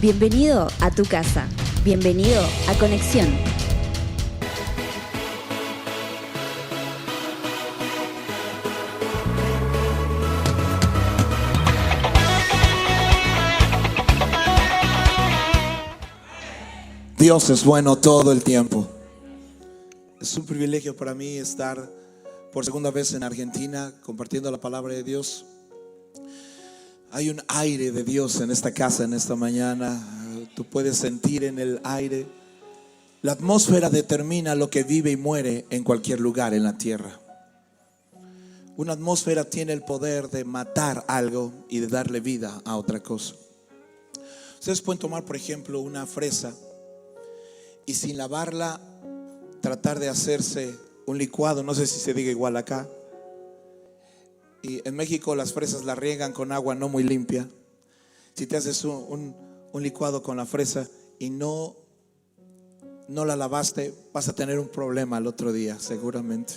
Bienvenido a tu casa. Bienvenido a Conexión. Dios es bueno todo el tiempo. Es un privilegio para mí estar por segunda vez en Argentina compartiendo la palabra de Dios. Hay un aire de Dios en esta casa en esta mañana. Tú puedes sentir en el aire. La atmósfera determina lo que vive y muere en cualquier lugar en la tierra. Una atmósfera tiene el poder de matar algo y de darle vida a otra cosa. Ustedes pueden tomar, por ejemplo, una fresa y sin lavarla tratar de hacerse un licuado. No sé si se diga igual acá. Y en México las fresas las riegan con agua no muy limpia. Si te haces un licuado con la fresa y no la lavaste, vas a tener un problema al otro día seguramente.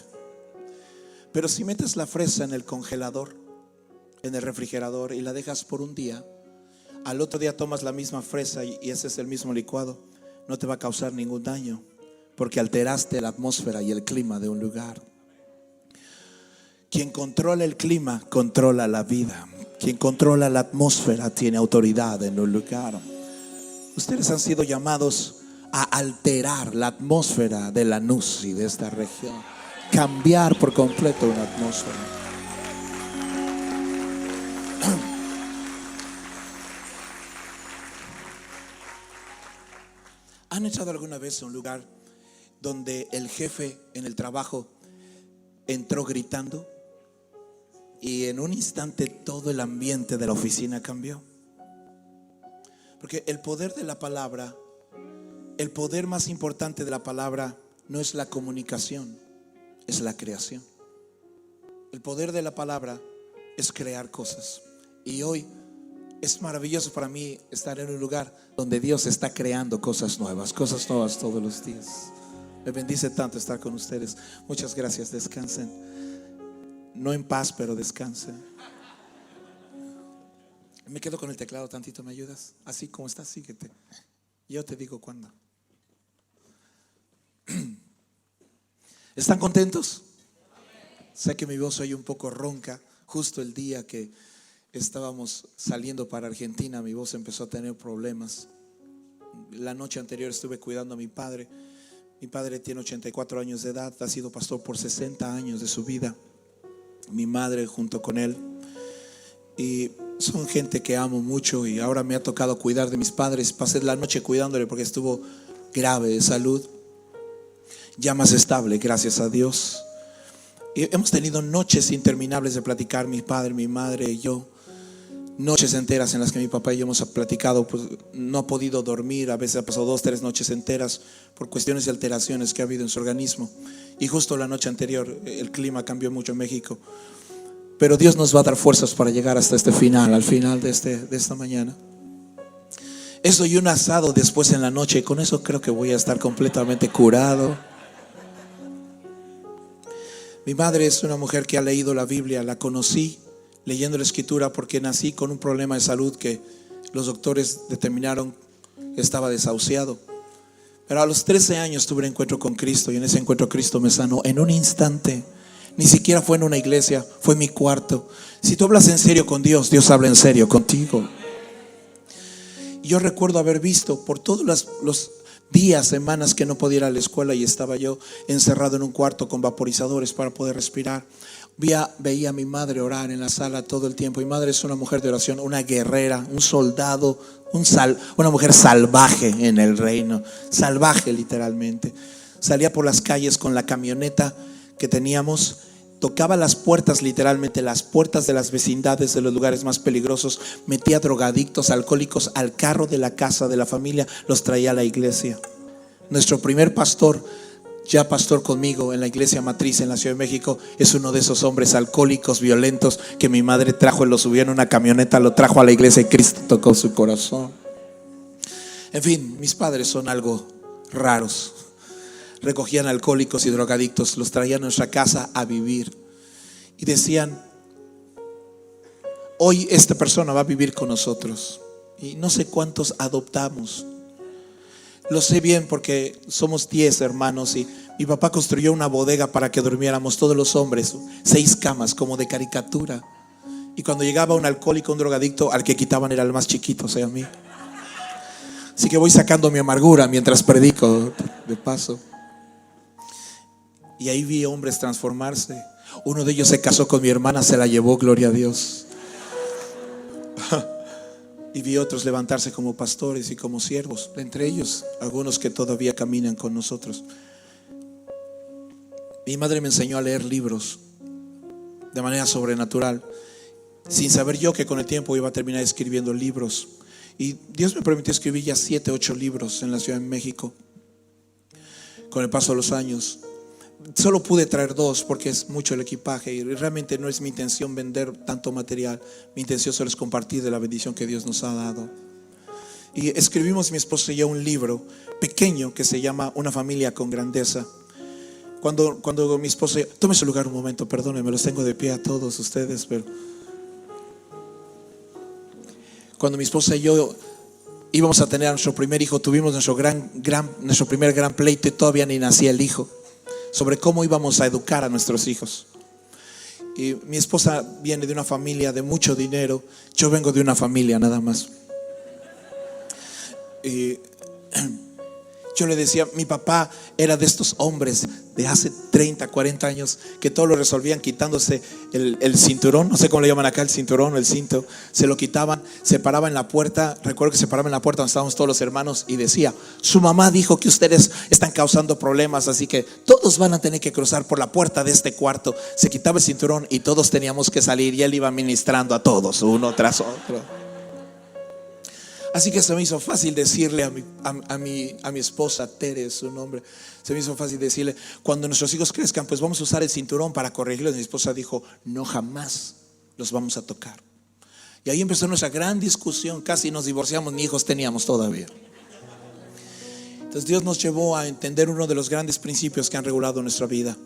Pero si metes la fresa en el congelador, en el refrigerador, y la dejas por un día, al otro día tomas la misma fresa y haces el mismo licuado, no te va a causar ningún daño, porque alteraste la atmósfera y el clima de un lugar. Quien controla el clima controla la vida. Quien controla la atmósfera tiene autoridad en un lugar. Ustedes han sido llamados a alterar la atmósfera de Lanús y de esta región, cambiar por completo una atmósfera. ¿Han echado alguna vez a un lugar donde el jefe en el trabajo entró gritando y en un instante todo el ambiente de la oficina cambió? Porque el poder de la palabra, el poder más importante de la palabra no es la comunicación, es la creación. El poder de la palabra es crear cosas. Y hoy es maravilloso para mí estar en un lugar donde Dios está creando cosas nuevas todos los días. Me bendice tanto estar con ustedes. Muchas gracias, descansen. No en paz, pero descansen. Me quedo con el teclado tantito, ¿me ayudas? Así como estás, síguete. Yo te digo cuándo. ¿Están contentos? Sé que mi voz hoy un poco ronca. Justo el día que estábamos saliendo para Argentina, mi voz empezó a tener problemas. La noche anterior estuve cuidando a mi padre. Mi padre tiene 84 años de edad, ha sido pastor por 60 años de su vida. Mi madre junto con él. Y son gente que amo mucho, y ahora me ha tocado cuidar de mis padres. Pasé la noche cuidándole porque estuvo grave de salud. Ya más estable, gracias a Dios. Y hemos tenido noches interminables de platicar, mi padre, mi madre y yo. Noches enteras en las que mi papá y yo hemos platicado, pues no ha podido dormir. A veces ha pasado 2, 3 noches enteras por cuestiones de alteraciones que ha habido en su organismo. Y justo la noche anterior el clima cambió mucho en México. Pero Dios nos va a dar fuerzas para llegar hasta este final, al final de esta mañana. Eso y un asado después en la noche, con eso creo que voy a estar completamente curado. Mi madre es una mujer que ha leído la Biblia. La conocí leyendo la escritura porque nací con un problema de salud que los doctores determinaron que estaba desahuciado. Pero a los 13 años tuve un encuentro con Cristo, y en ese encuentro Cristo me sanó en un instante. Ni siquiera fue en una iglesia, fue en mi cuarto. Si tú hablas en serio con Dios, Dios habla en serio contigo. Y yo recuerdo haber visto por todos los días, semanas que no podía ir a la escuela, y estaba yo encerrado en un cuarto con vaporizadores para poder respirar. Veía a mi madre orar en la sala todo el tiempo. Mi madre es una mujer de oración, una guerrera, un soldado, una mujer salvaje en el reino. Salvaje literalmente. Salía por las calles con la camioneta que teníamos, tocaba las puertas, literalmente las puertas de las vecindades, de los lugares más peligrosos. Metía drogadictos, alcohólicos al carro de la casa de la familia, los traía a la iglesia. Nuestro primer pastor, ya pastor conmigo en la iglesia matriz en la Ciudad de México, es uno de esos hombres alcohólicos, violentos, que mi madre trajo. Él lo subió en una camioneta, lo trajo a la iglesia, y Cristo tocó su corazón. En fin, mis padres son algo raros. Recogían alcohólicos y drogadictos, los traían a nuestra casa a vivir, y decían: hoy esta persona va a vivir con nosotros. y no sé cuántos adoptamos. Lo sé bien porque somos 10 hermanos y mi papá construyó una bodega para que durmiéramos todos los hombres, 6 camas como de caricatura. Y cuando llegaba un alcohólico, un drogadicto, al que quitaban era el más chiquito, o sea, a mí. Así que voy sacando mi amargura mientras predico de paso. Y ahí vi hombres transformarse. Uno de ellos se casó con mi hermana, se la llevó, gloria a Dios. Y vi otros levantarse como pastores y como siervos, entre ellos algunos que todavía caminan con nosotros. Mi madre me enseñó a leer libros de manera sobrenatural, sin saber yo que con el tiempo iba a terminar escribiendo libros. Y Dios me permitió escribir ya 7, 8 libros en la Ciudad de México. Con el paso de los años solo pude traer 2 porque es mucho el equipaje y realmente no es mi intención vender tanto material. Mi intención solo es compartir de la bendición que Dios nos ha dado. Y escribimos mi esposo y yo un libro pequeño que se llama Una familia con grandeza. Cuando mi esposo, tome su lugar un momento, perdónenme, los tengo de pie a todos ustedes, pero cuando mi esposa y yo íbamos a tener a nuestro primer hijo, tuvimos nuestro primer gran pleito y todavía ni nacía el hijo, sobre cómo íbamos a educar a nuestros hijos. Y mi esposa viene de una familia de mucho dinero, yo vengo de una familia nada más. Y yo le decía, mi papá era de estos hombres de hace 30, 40 años que todo lo resolvían quitándose el cinturón, no sé cómo le llaman acá, el cinturón o el cinto, se lo quitaban, se paraba en la puerta. Recuerdo que se paraba en la puerta donde estábamos todos los hermanos y decía: su mamá dijo que ustedes están causando problemas, así que todos van a tener que cruzar por la puerta de este cuarto. Se quitaba el cinturón y todos teníamos que salir y él iba ministrando a todos, uno tras otro. Así que se me hizo fácil decirle a mi esposa, Tere, su nombre. Se me hizo fácil decirle, cuando nuestros hijos crezcan, pues vamos a usar el cinturón para corregirlos. Mi esposa dijo, no, jamás los vamos a tocar. Y ahí empezó nuestra gran discusión. Casi nos divorciamos, ni hijos teníamos todavía. Entonces Dios nos llevó a entender uno de los grandes principios que han regulado nuestra vida.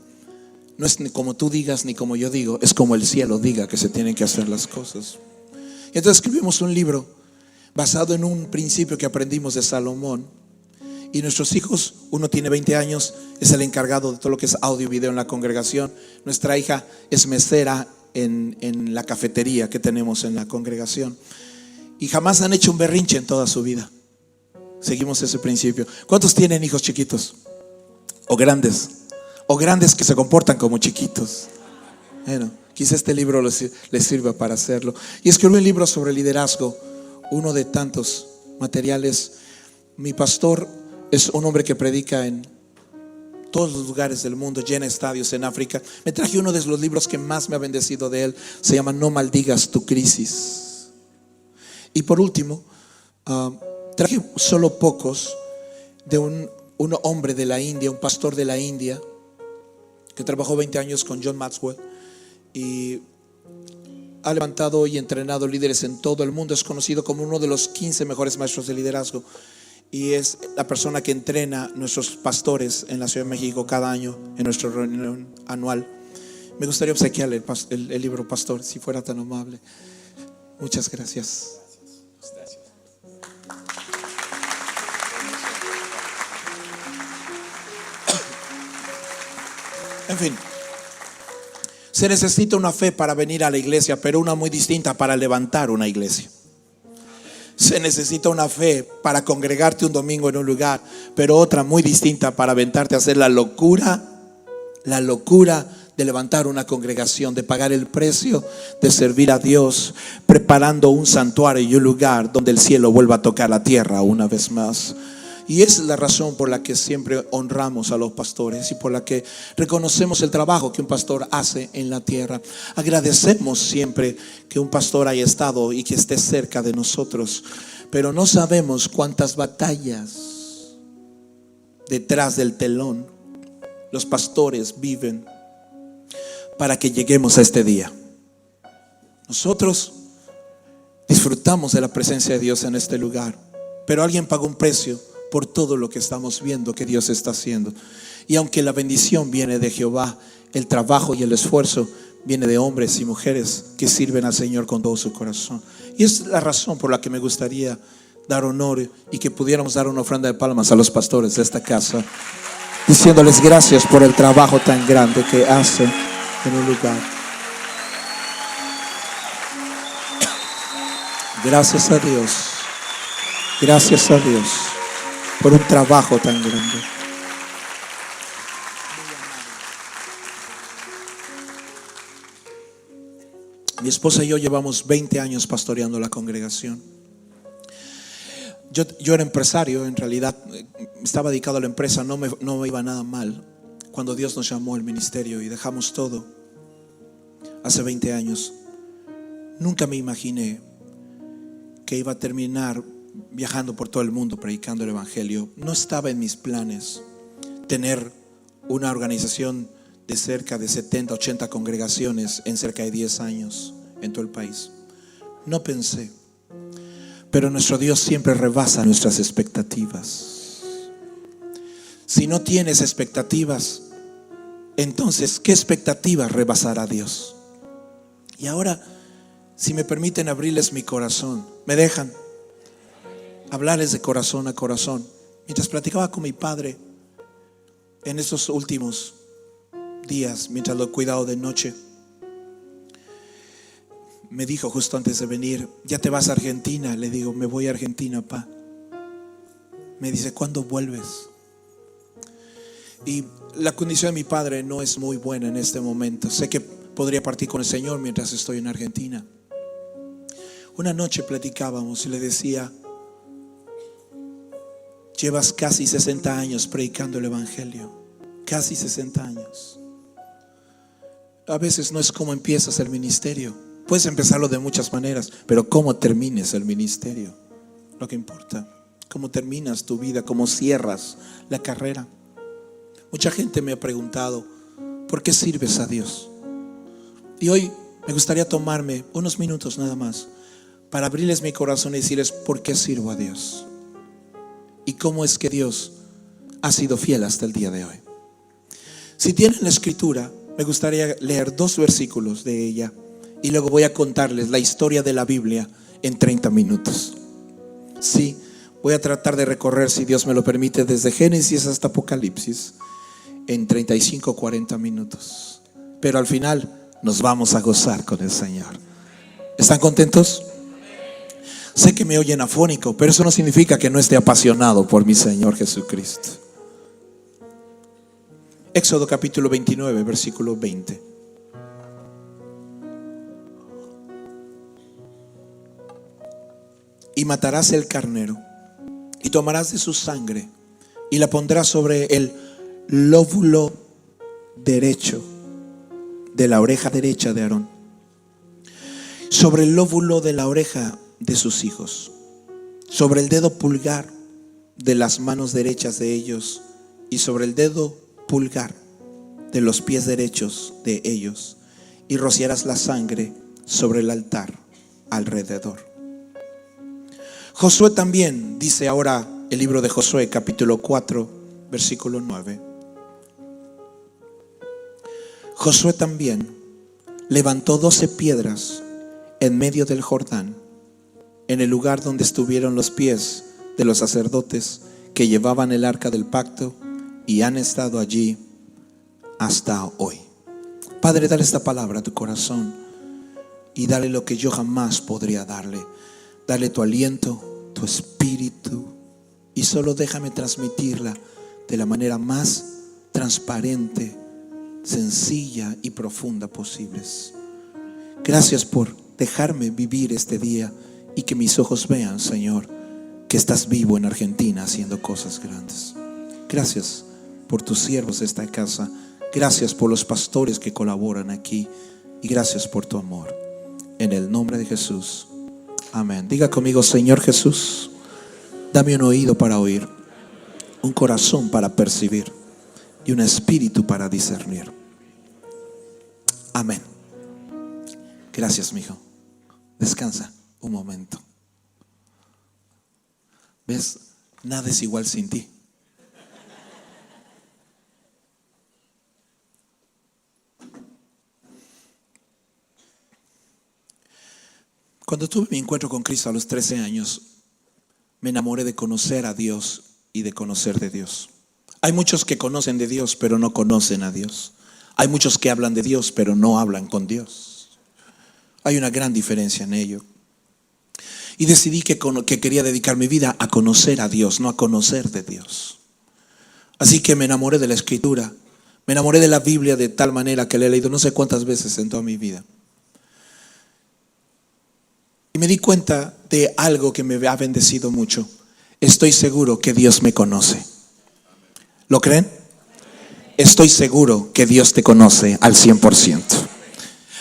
No es ni como tú digas ni como yo digo, es como el cielo diga que se tienen que hacer las cosas. Y entonces escribimos un libro basado en un principio que aprendimos de Salomón. Y nuestros hijos, uno tiene 20 años, es el encargado de todo lo que es audio y video en la congregación. Nuestra hija es mesera en la cafetería que tenemos en la congregación. Y jamás han hecho un berrinche en toda su vida. Seguimos ese principio. ¿Cuántos tienen hijos chiquitos? O grandes que se comportan como chiquitos. Bueno, quizá este libro les sirva para hacerlo. Y escribí un libro sobre liderazgo, uno de tantos materiales. Mi pastor es un hombre que predica en todos los lugares del mundo, llena estadios en África. Me traje uno de los libros que más me ha bendecido de él. Se llama No maldigas tu crisis. Y por último, traje solo pocos de un hombre de la India, un pastor de la India que trabajó 20 años con John Maxwell y ha levantado y entrenado líderes en todo el mundo. Es conocido como uno de los 15 mejores maestros de liderazgo y es la persona que entrena nuestros pastores en la Ciudad de México cada año en nuestra reunión anual. Me gustaría obsequiarle el libro, pastor, si fuera tan amable. Muchas gracias. En fin, se necesita una fe para venir a la iglesia, pero una muy distinta para levantar una iglesia. Se necesita una fe para congregarte un domingo en un lugar, pero otra muy distinta para aventarte a hacer la locura de levantar una congregación, de pagar el precio de servir a Dios, preparando un santuario y un lugar donde el cielo vuelva a tocar la tierra una vez más. Y esa es la razón por la que siempre honramos a los pastores y por la que reconocemos el trabajo que un pastor hace en la tierra. Agradecemos siempre que un pastor haya estado y que esté cerca de nosotros, pero no sabemos cuántas batallas detrás del telón los pastores viven para que lleguemos a este día. Nosotros disfrutamos de la presencia de Dios en este lugar, pero alguien pagó un precio por todo lo que estamos viendo que Dios está haciendo. Y aunque la bendición viene de Jehová, el trabajo y el esfuerzo viene de hombres y mujeres que sirven al Señor con todo su corazón. Y es la razón por la que me gustaría dar honor y que pudiéramos dar una ofrenda de palmas a los pastores de esta casa, diciéndoles gracias por el trabajo tan grande que hacen en un lugar. Gracias a Dios. Gracias a Dios por un trabajo tan grande. Mi esposa y yo llevamos 20 años pastoreando la congregación. Yo era empresario, en realidad estaba dedicado a la empresa, no me iba nada mal. Cuando Dios nos llamó al ministerio y dejamos todo hace 20 años, nunca me imaginé que iba a terminar viajando por todo el mundo predicando el evangelio. No estaba en mis planes tener una organización de cerca de 70, 80 congregaciones en cerca de 10 años en todo el país. No pensé. Pero nuestro Dios siempre rebasa nuestras expectativas. Si no tienes expectativas, entonces ¿qué expectativas rebasará Dios? Y ahora, si me permiten abrirles mi corazón, ¿me dejan hablarles de corazón a corazón? Mientras platicaba con mi padre en estos últimos días, mientras lo he cuidado de noche, me dijo justo antes de venir: ¿ya te vas a Argentina? Le digo: me voy a Argentina, pa. Me dice: ¿cuándo vuelves? Y la condición de mi padre no es muy buena en este momento. Sé que podría partir con el Señor mientras estoy en Argentina. Una noche platicábamos y le decía: llevas casi 60 años predicando el evangelio. Casi 60 años. A veces no es cómo empiezas el ministerio. Puedes empezarlo de muchas maneras, pero cómo termines el ministerio, lo que importa. Cómo terminas tu vida, cómo cierras la carrera. Mucha gente me ha preguntado: ¿por qué sirves a Dios? Y hoy me gustaría tomarme unos minutos nada más para abrirles mi corazón y decirles por qué sirvo a Dios y cómo es que Dios ha sido fiel hasta el día de hoy. Si tienen la escritura, me gustaría leer 2 versículos de ella y luego voy a contarles la historia de la Biblia en 30 minutos. Sí, voy a tratar de recorrer, si Dios me lo permite, desde Génesis hasta Apocalipsis en 35 o 40 minutos. Pero al final nos vamos a gozar con el Señor. ¿Están contentos? Sé que me oyen afónico, pero eso no significa que no esté apasionado por mi Señor Jesucristo. Éxodo capítulo 29, versículo 20. Y matarás el carnero y tomarás de su sangre y la pondrás sobre el lóbulo derecho de la oreja derecha de Aarón, sobre el lóbulo de la oreja de sus hijos, sobre el dedo pulgar de las manos derechas de ellos y sobre el dedo pulgar de los pies derechos de ellos, y rociarás la sangre sobre el altar alrededor. Josué también, dice ahora el libro de Josué capítulo 4 versículo 9. Josué también levantó 12 piedras en medio del Jordán, en el lugar donde estuvieron los pies de los sacerdotes que llevaban el arca del pacto, y han estado allí hasta hoy. Padre, dale esta palabra a tu corazón y dale lo que yo jamás podría darle. Dale tu aliento, tu espíritu, y solo déjame transmitirla de la manera más transparente, sencilla y profunda posibles. Gracias por dejarme vivir este día y que mis ojos vean, Señor, que estás vivo en Argentina haciendo cosas grandes. Gracias por tus siervos de esta casa. Gracias por los pastores que colaboran aquí, y gracias por tu amor. En el nombre de Jesús. Amén. Diga conmigo: Señor Jesús, dame un oído para oír, un corazón para percibir y un espíritu para discernir. Amén. Gracias, mijo. Descansa un momento. ¿Ves? Nada es igual sin ti. Cuando tuve mi encuentro con Cristo a los 13 años, me enamoré de conocer a Dios y de conocer de Dios. Hay muchos que conocen de Dios, pero no conocen a Dios. Hay muchos que hablan de Dios, pero no hablan con Dios. Hay una gran diferencia en ello. Y decidí que quería dedicar mi vida a conocer a Dios, no a conocer de Dios. Así que me enamoré de la Escritura. Me enamoré de la Biblia de tal manera que la he leído no sé cuántas veces en toda mi vida. Y me di cuenta de algo que me ha bendecido mucho. Estoy seguro que Dios me conoce. ¿Lo creen? Estoy seguro que Dios te conoce al 100%.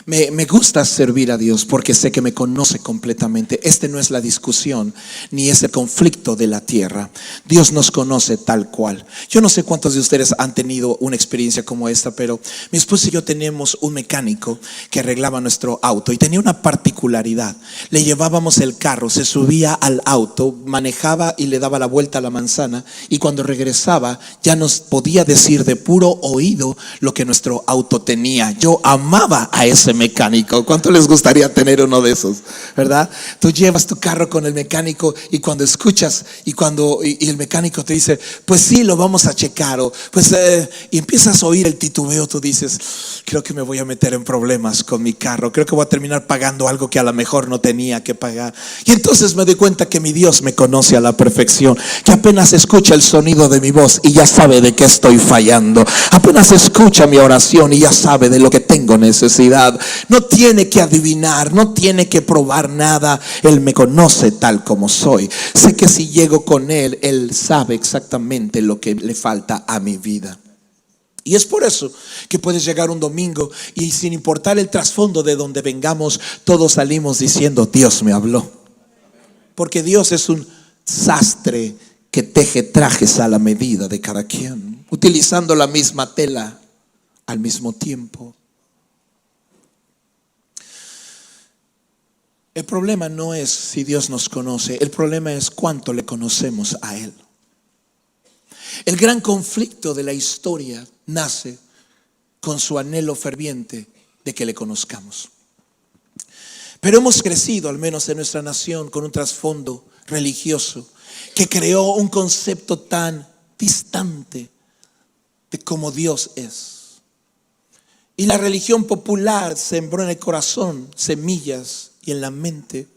Me gusta servir a Dios porque sé que me conoce completamente. Este no es la discusión ni es el conflicto de la tierra. Dios nos conoce tal cual. Yo no sé cuántos de ustedes han tenido una experiencia como esta, pero mi esposa y yo teníamos un mecánico que arreglaba nuestro auto y tenía una particularidad. Le llevábamos el carro, se subía al auto, manejaba y le daba la vuelta a la manzana, y cuando regresaba ya nos podía decir de puro oído lo que nuestro auto tenía. Yo amaba a ese mecánico. ¿Cuánto les gustaría tener uno de esos? ¿Verdad? Tú llevas tu carro con el mecánico y cuando escuchas y el mecánico te dice, pues sí, lo vamos a checar, y empiezas a oír el titubeo, tú dices, creo que me voy a meter en problemas con mi carro, creo que voy a terminar pagando algo que a lo mejor no tenía que pagar. Y entonces me doy cuenta que mi Dios me conoce a la perfección, que apenas escucha el sonido de mi voz y ya sabe de qué estoy fallando, apenas escucha mi oración y ya sabe de lo que tengo necesidad. No tiene que adivinar, no tiene que probar nada. Él me conoce tal como soy. Sé que si llego con Él, Él sabe exactamente lo que le falta a mi vida. Y es por eso que puedes llegar un domingo y sin importar el trasfondo de donde vengamos, todos salimos diciendo, Dios me habló. Porque Dios es un sastre que teje trajes a la medida de cada quien, utilizando la misma tela al mismo tiempo. El problema no es si Dios nos conoce, el problema es cuánto le conocemos a Él. El gran conflicto de la historia nace con su anhelo ferviente de que le conozcamos. Pero hemos crecido, al menos en nuestra nación, con un trasfondo religioso que creó un concepto tan distante de cómo Dios es. Y la religión popular sembró en el corazón semillas y en la mente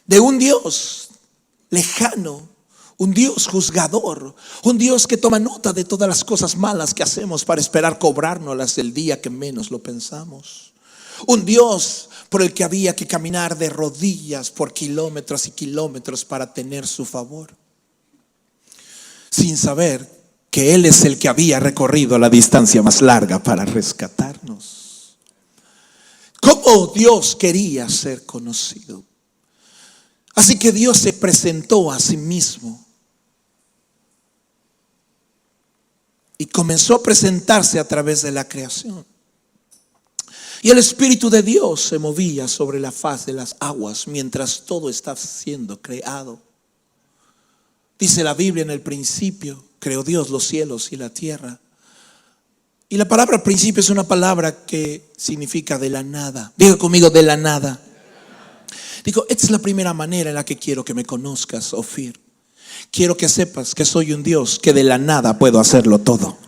de un Dios lejano, un Dios juzgador, un Dios que toma nota de todas las cosas malas que hacemos para esperar cobrárnoslas el día que menos lo pensamos. Un Dios por el que había que caminar de rodillas por kilómetros y kilómetros para tener su favor, sin saber que Él es el que había recorrido la distancia más larga para rescatarnos. ¿Cómo Dios quería ser conocido? Así que Dios se presentó a sí mismo y comenzó a presentarse a través de la creación. Y el Espíritu de Dios se movía sobre la faz de las aguas mientras todo estaba siendo creado. Dice la Biblia, en el principio creó Dios los cielos y la tierra. Y la palabra principio es una palabra que significa de la nada. Diga conmigo, de la nada. Digo, esta es la primera manera en la que quiero que me conozcas, Ofir. Quiero que sepas que soy un Dios que de la nada puedo hacerlo todo.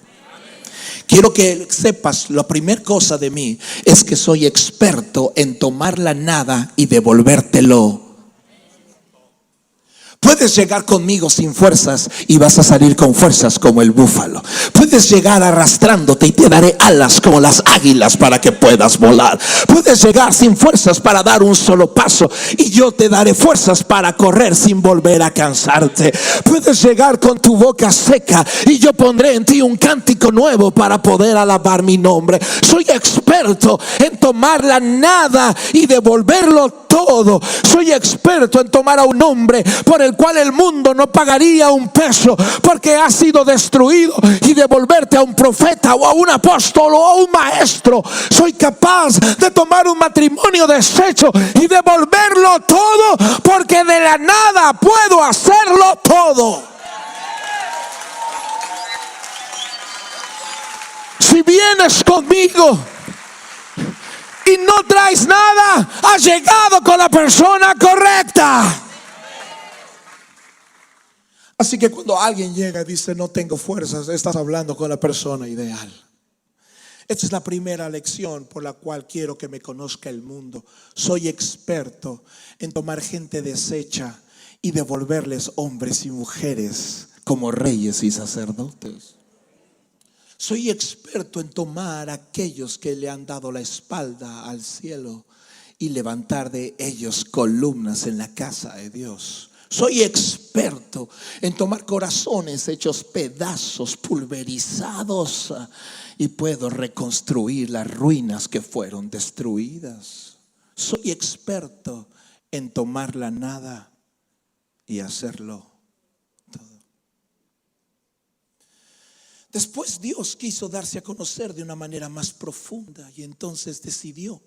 Quiero que sepas, la primera cosa de mí es que soy experto en tomar la nada y devolvértelo. Puedes llegar conmigo sin fuerzas y vas a salir con fuerzas como el búfalo. Puedes llegar arrastrándote y te daré alas como las águilas para que puedas volar. Puedes llegar sin fuerzas para dar un solo paso y yo te daré fuerzas para correr sin volver a cansarte. Puedes llegar con tu boca seca y yo pondré en ti un cántico nuevo para poder alabar mi nombre. Soy experto en tomar la nada y devolverlo todo. Soy experto en tomar a un hombre por el cual el mundo no pagaría un peso porque ha sido destruido y devolverte a un profeta o a un apóstol o a un maestro. Soy capaz de tomar un matrimonio deshecho y devolverlo todo porque de la nada puedo hacerlo todo. Si vienes conmigo y no traes nada, has llegado con la persona correcta. Así que cuando alguien llega y dice no tengo fuerzas, estás hablando con la persona ideal. Esta es la primera lección por la cual quiero que me conozca el mundo. Soy experto en tomar gente deshecha y devolverles hombres y mujeres como reyes y sacerdotes. Soy experto en tomar a aquellos que le han dado la espalda al cielo y levantar de ellos columnas en la casa de Dios. Soy experto en tomar corazones hechos pedazos, pulverizados, y puedo reconstruir las ruinas que fueron destruidas. Soy experto en tomar la nada y hacerlo todo. Después Dios quiso darse a conocer de una manera más profunda y entonces decidió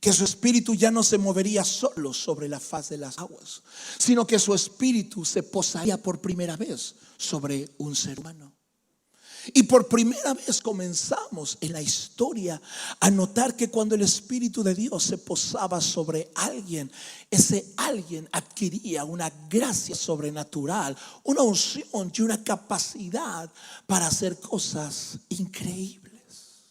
que su espíritu ya no se movería solo sobre la faz de las aguas, sino que su espíritu se posaría por primera vez sobre un ser humano. Y por primera vez comenzamos en la historia a notar que cuando el Espíritu de Dios se posaba sobre alguien, ese alguien adquiría una gracia sobrenatural, una unción y una capacidad para hacer cosas increíbles.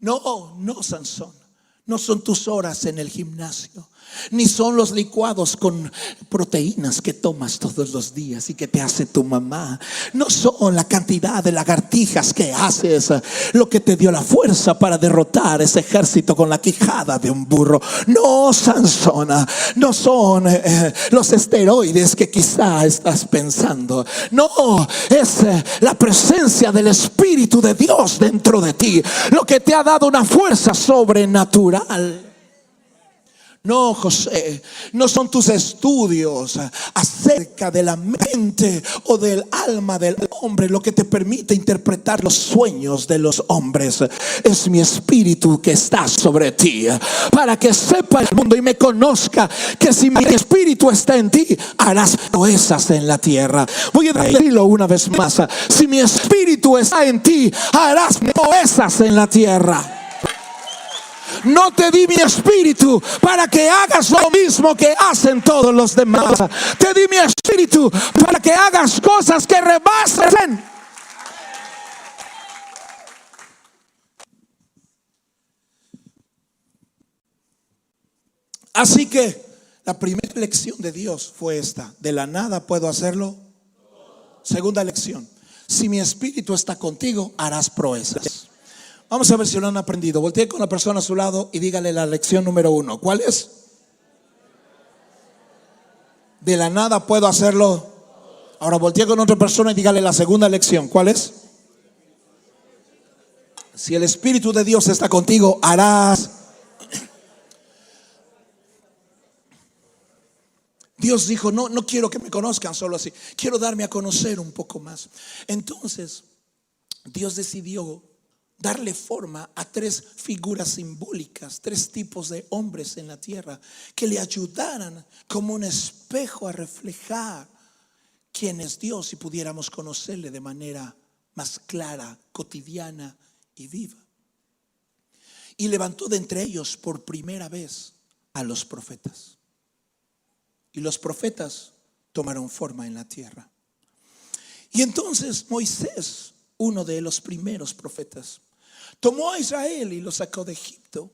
No, Sansón. No son tus horas en el gimnasio, ni son los licuados con proteínas que tomas todos los días y que te hace tu mamá. No son la cantidad de lagartijas que haces lo que te dio la fuerza para derrotar ese ejército con la quijada de un burro. No, Sansona, no son los esteroides que quizá estás pensando. No, es la presencia del Espíritu de Dios dentro de ti lo que te ha dado una fuerza sobrenatural. No, José, no son tus estudios acerca de la mente o del alma del hombre lo que te permite interpretar los sueños de los hombres. Es mi espíritu que está sobre ti, para que sepa el mundo y me conozca que si mi espíritu está en ti, harás proezas en la tierra. Voy a decirlo una vez más: si mi espíritu está en ti, harás proezas en la tierra. No te di mi espíritu para que hagas lo mismo que hacen todos los demás. Te di mi espíritu para que hagas cosas que rebasen. Así que la primera lección de Dios fue esta: de la nada puedo hacerlo. Segunda lección: si mi espíritu está contigo, harás proezas. Vamos a ver si lo han aprendido. Voltee con la persona a su lado y dígale la lección número 1. ¿Cuál es? De la nada puedo hacerlo. Ahora voltee con otra persona y dígale la segunda lección. ¿Cuál es? Si el Espíritu de Dios está contigo, harás. Dios dijo: no quiero que me conozcan solo así, quiero darme a conocer un poco más. Entonces Dios decidió darle forma a 3 figuras simbólicas, 3 tipos de hombres en la tierra que le ayudaran como un espejo a reflejar quién es Dios y pudiéramos conocerle de manera más clara, cotidiana y viva. Y levantó de entre ellos por primera vez a los profetas. Y los profetas tomaron forma en la tierra. Y entonces Moisés, uno de los primeros profetas, tomó a Israel y lo sacó de Egipto.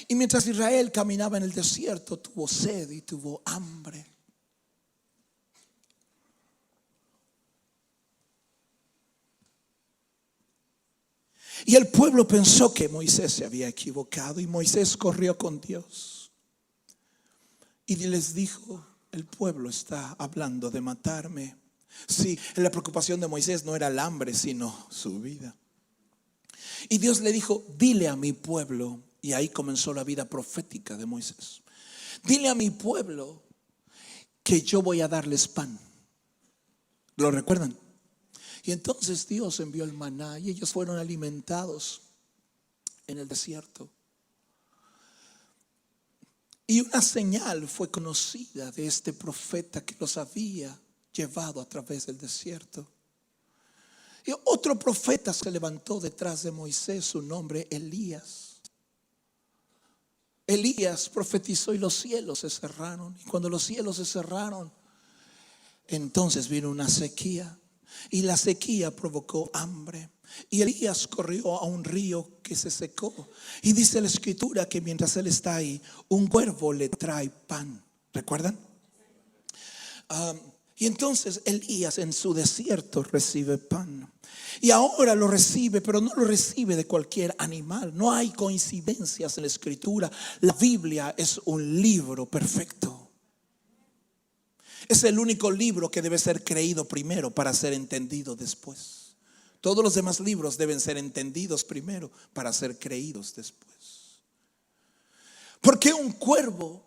Y mientras Israel caminaba en el desierto, tuvo sed y tuvo hambre. Y el pueblo pensó que Moisés se había equivocado, y Moisés corrió con Dios y les dijo: el pueblo está hablando de matarme. Sí, la preocupación de Moisés no era el hambre, sino su vida. Y Dios le dijo: dile a mi pueblo, y ahí comenzó la vida profética de Moisés. Dile a mi pueblo que yo voy a darles pan. ¿Lo recuerdan? Y entonces Dios envió el maná y ellos fueron alimentados en el desierto. Y una señal fue conocida de este profeta que los había llevado a través del desierto. Y otro profeta se levantó detrás de Moisés, su nombre Elías. Elías profetizó y los cielos se cerraron. Y cuando los cielos se cerraron, entonces vino una sequía. Y la sequía provocó hambre. Y Elías corrió a un río que se secó. Y dice la escritura que mientras él está ahí, un cuervo le trae pan. ¿Recuerdan? Y entonces Elías en su desierto recibe pan. Y ahora lo recibe, pero no lo recibe de cualquier animal. No hay coincidencias en la escritura. La Biblia es un libro perfecto. Es el único libro que debe ser creído primero para ser entendido después. Todos los demás libros deben ser entendidos primero para ser creídos después. ¿Por qué un cuervo?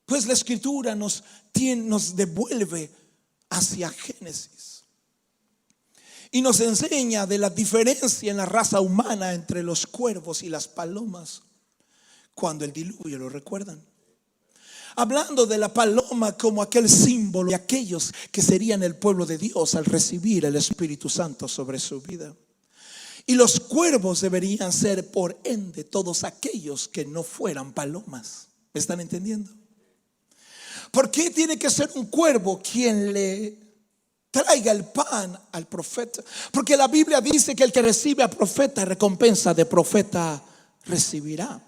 Pues la escritura nos devuelve hacia Génesis y nos enseña de la diferencia en la raza humana entre los cuervos y las palomas cuando el diluvio, ¿lo recuerdan? Hablando de la paloma como aquel símbolo de aquellos que serían el pueblo de Dios al recibir el Espíritu Santo sobre su vida. Y los cuervos deberían ser por ende todos aquellos que no fueran palomas. ¿Me están entendiendo? ¿Por qué tiene que ser un cuervo quien le traiga el pan al profeta? Porque la Biblia dice que el que recibe al profeta, recompensa de profeta recibirá.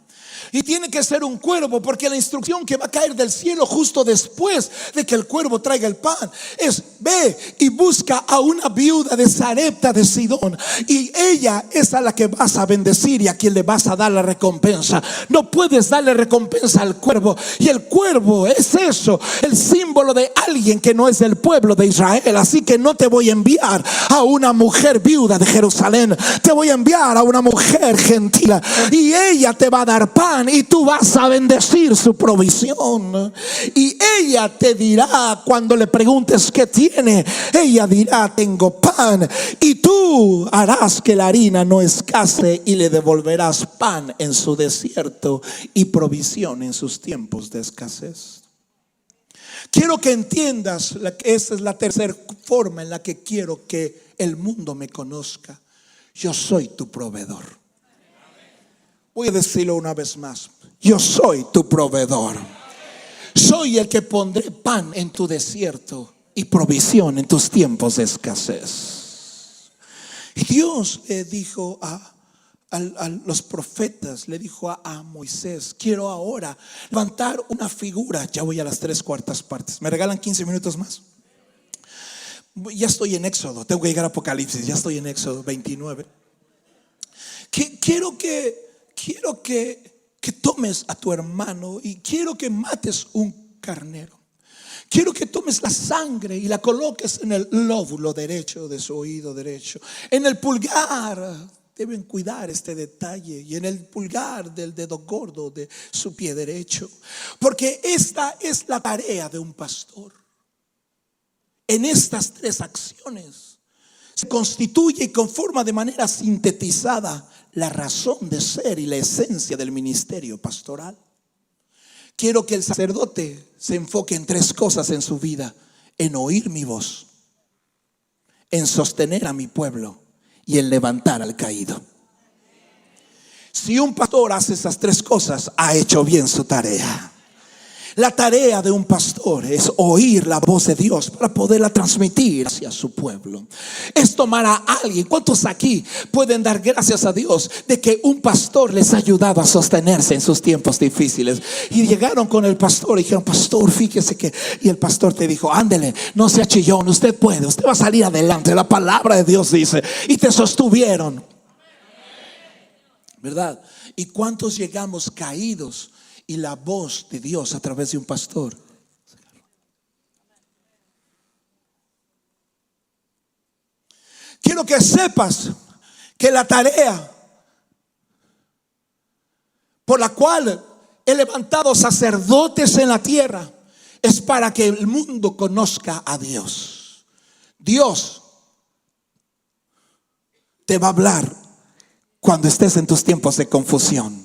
Y tiene que ser un cuervo porque la instrucción que va a caer del cielo justo después de que el cuervo traiga el pan es: ve y busca a una viuda de Sarepta de Sidón, y ella es a la que vas a bendecir y a quien le vas a dar la recompensa. No puedes darle recompensa al cuervo, y el cuervo es eso, el símbolo de alguien que no es del pueblo de Israel. Así que no te voy a enviar a una mujer viuda de Jerusalén, te voy a enviar a una mujer gentil, y ella te va a dar pan y tú vas a bendecir su provisión. Y ella te dirá, cuando le preguntes qué tiene, ella dirá: tengo pan. Y tú harás que la harina no escasee y le devolverás pan en su desierto y provisión en sus tiempos de escasez. Quiero que entiendas que esa es la tercera forma en la que quiero que el mundo me conozca. Yo soy tu proveedor. Voy a decirlo una vez más: yo soy tu proveedor. Soy el que pondré pan en tu desierto y provisión en tus tiempos de escasez. Y Dios le dijo a los profetas, le dijo a Moisés: quiero ahora levantar una figura. Ya voy a las 3/4 partes. ¿Me regalan 15 minutos más? Ya estoy en Éxodo, tengo que llegar a Apocalipsis. Ya estoy en Éxodo 29. Quiero que tomes a tu hermano y quiero que mates un carnero. Quiero que tomes la sangre y la coloques en el lóbulo derecho de su oído derecho, en el pulgar. Deben cuidar este detalle, y en el pulgar del dedo gordo de su pie derecho, porque esta es la tarea de un pastor. En estas 3 acciones se constituye y conforma de manera sintetizada la razón de ser y la esencia del ministerio pastoral. Quiero que el sacerdote se enfoque en 3 cosas en su vida: en oír mi voz, en sostener a mi pueblo y en levantar al caído. Si un pastor hace esas 3 cosas, ha hecho bien su tarea. La tarea de un pastor es oír la voz de Dios para poderla transmitir hacia su pueblo. Es tomar a alguien. ¿Cuántos aquí pueden dar gracias a Dios de que un pastor les ha ayudado a sostenerse en sus tiempos difíciles? Y llegaron con el pastor y dijeron: pastor, fíjese que... Y el pastor te dijo: ándele, no sea chillón, usted puede, usted va a salir adelante. La palabra de Dios dice. Y te sostuvieron, ¿verdad? ¿Y cuántos llegamos caídos? Y la voz de Dios a través de un pastor. Quiero que sepas que la tarea por la cual he levantado sacerdotes en la tierra es para que el mundo conozca a Dios. Dios te va a hablar cuando estés en tus tiempos de confusión.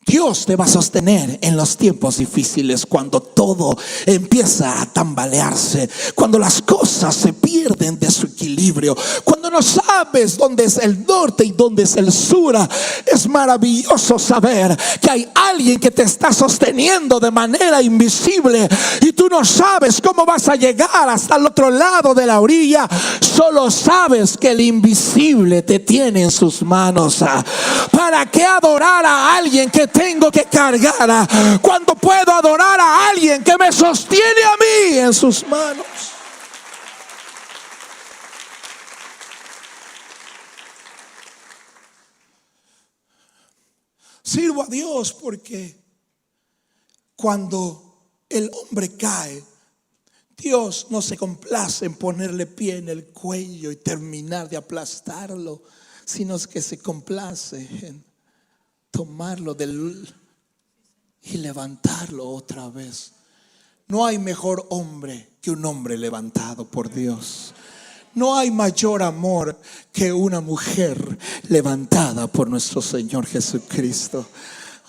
Dios te va a sostener en los tiempos difíciles, cuando todo empieza a tambalearse, cuando las cosas se pierden de su equilibrio, cuando no sabes dónde es el norte y dónde es el sur, es maravilloso saber que hay alguien que te está sosteniendo de manera invisible y tú no sabes cómo vas a llegar hasta el otro lado de la orilla. Solo sabes que el invisible te tiene en sus manos. ¿Para qué adorar a alguien que tengo que cargar cuando puedo adorar a alguien que me sostiene a mí en sus manos? Sirvo a Dios porque cuando el hombre cae, Dios no se complace en ponerle pie en el cuello y terminar de aplastarlo, sino que se complace en tomarlo y levantarlo otra vez. No hay mejor hombre que un hombre levantado por Dios. No hay mayor amor que una mujer levantada por nuestro Señor Jesucristo.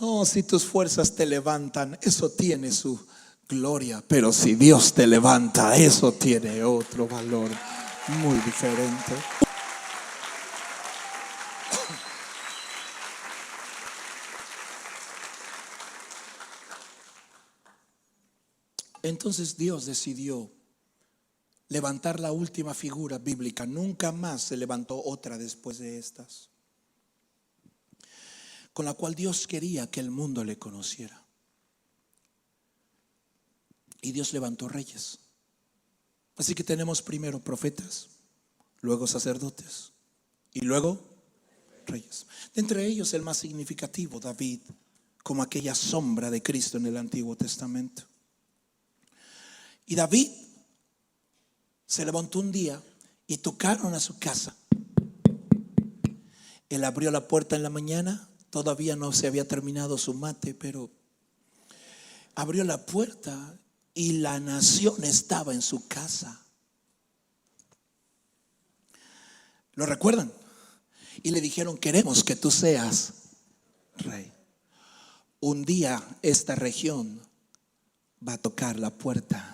Oh, si tus fuerzas te levantan, eso tiene su gloria. Pero si Dios te levanta, eso tiene otro valor muy diferente. Entonces Dios decidió levantar la última figura bíblica. Nunca más se levantó otra después de estas, con la cual Dios quería que el mundo le conociera. Y Dios levantó reyes. Así que tenemos primero profetas, luego sacerdotes y luego reyes. De entre ellos el más significativo, David, como aquella sombra de Cristo en el Antiguo Testamento. Y David se levantó un día y tocaron a su casa. Él abrió la puerta en la mañana. Todavía no se había terminado su mate, pero abrió la puerta y la nación estaba en su casa. ¿Lo recuerdan? Y le dijeron: queremos que tú seas rey. Un día esta región va a tocar la puerta.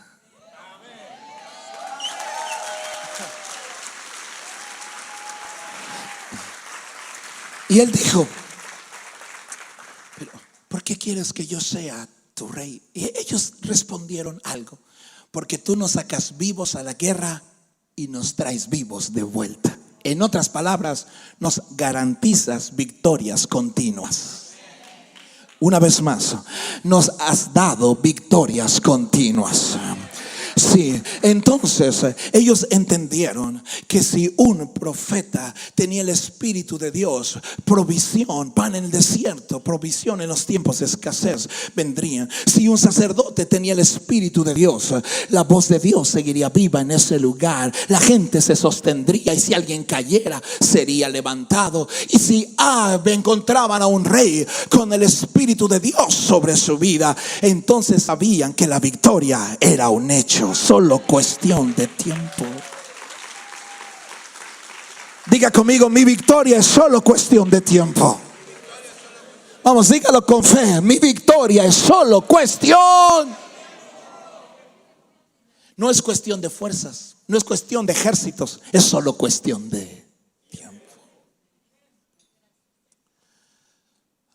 Y él dijo: pero ¿por qué quieres que yo sea tu rey? Y ellos respondieron algo: porque tú nos sacas vivos a la guerra y nos traes vivos de vuelta. En otras palabras, nos garantizas victorias continuas. Una vez más, nos has dado victorias continuas. Sí, entonces ellos entendieron que si un profeta tenía el Espíritu de Dios, provisión, pan en el desierto, provisión en los tiempos de escasez vendrían. Si un sacerdote tenía el Espíritu de Dios, la voz de Dios seguiría viva en ese lugar. La gente se sostendría y si alguien cayera, sería levantado. Y si encontraban a un rey con el Espíritu de Dios sobre su vida, entonces sabían que la victoria era un hecho. Solo cuestión de tiempo. Diga conmigo: mi victoria es solo cuestión de tiempo. Vamos, dígalo con fe: mi victoria es solo cuestión. No es cuestión de fuerzas, no es cuestión de ejércitos, es solo cuestión de tiempo.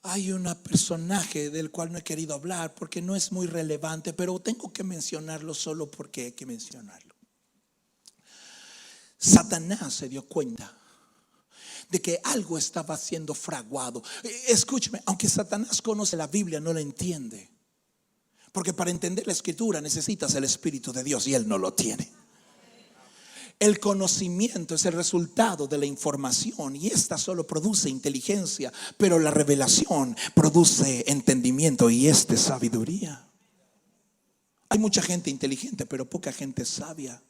Hay un personaje del cual no he querido hablar porque no es muy relevante, pero tengo que mencionarlo solo porque hay que mencionarlo. Satanás se dio cuenta de que algo estaba siendo fraguado. Escúcheme, aunque Satanás conoce la Biblia, no la entiende, porque para entender la Escritura necesitas el Espíritu de Dios y él no lo tiene. El conocimiento es el resultado de la información y esta solo produce inteligencia, pero la revelación produce entendimiento y es sabiduría. Hay mucha gente inteligente, pero poca gente sabia.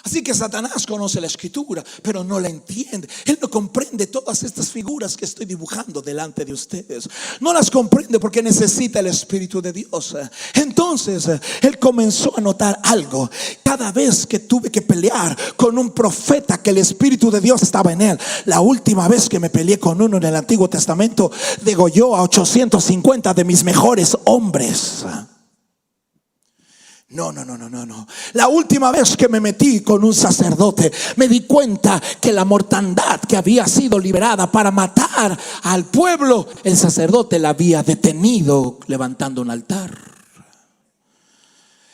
Así que Satanás conoce la Escritura, pero no la entiende. Él no comprende todas estas figuras que estoy dibujando delante de ustedes. No las comprende porque necesita el Espíritu de Dios. Entonces él comenzó a notar algo. Cada vez que tuve que pelear con un profeta que el Espíritu de Dios estaba en él. La última vez que me peleé con uno en el Antiguo Testamento, degolló a 850 de mis mejores hombres. No. La última vez que me metí con un sacerdote, me di cuenta que la mortandad que había sido liberada para matar al pueblo, el sacerdote la había detenido levantando un altar.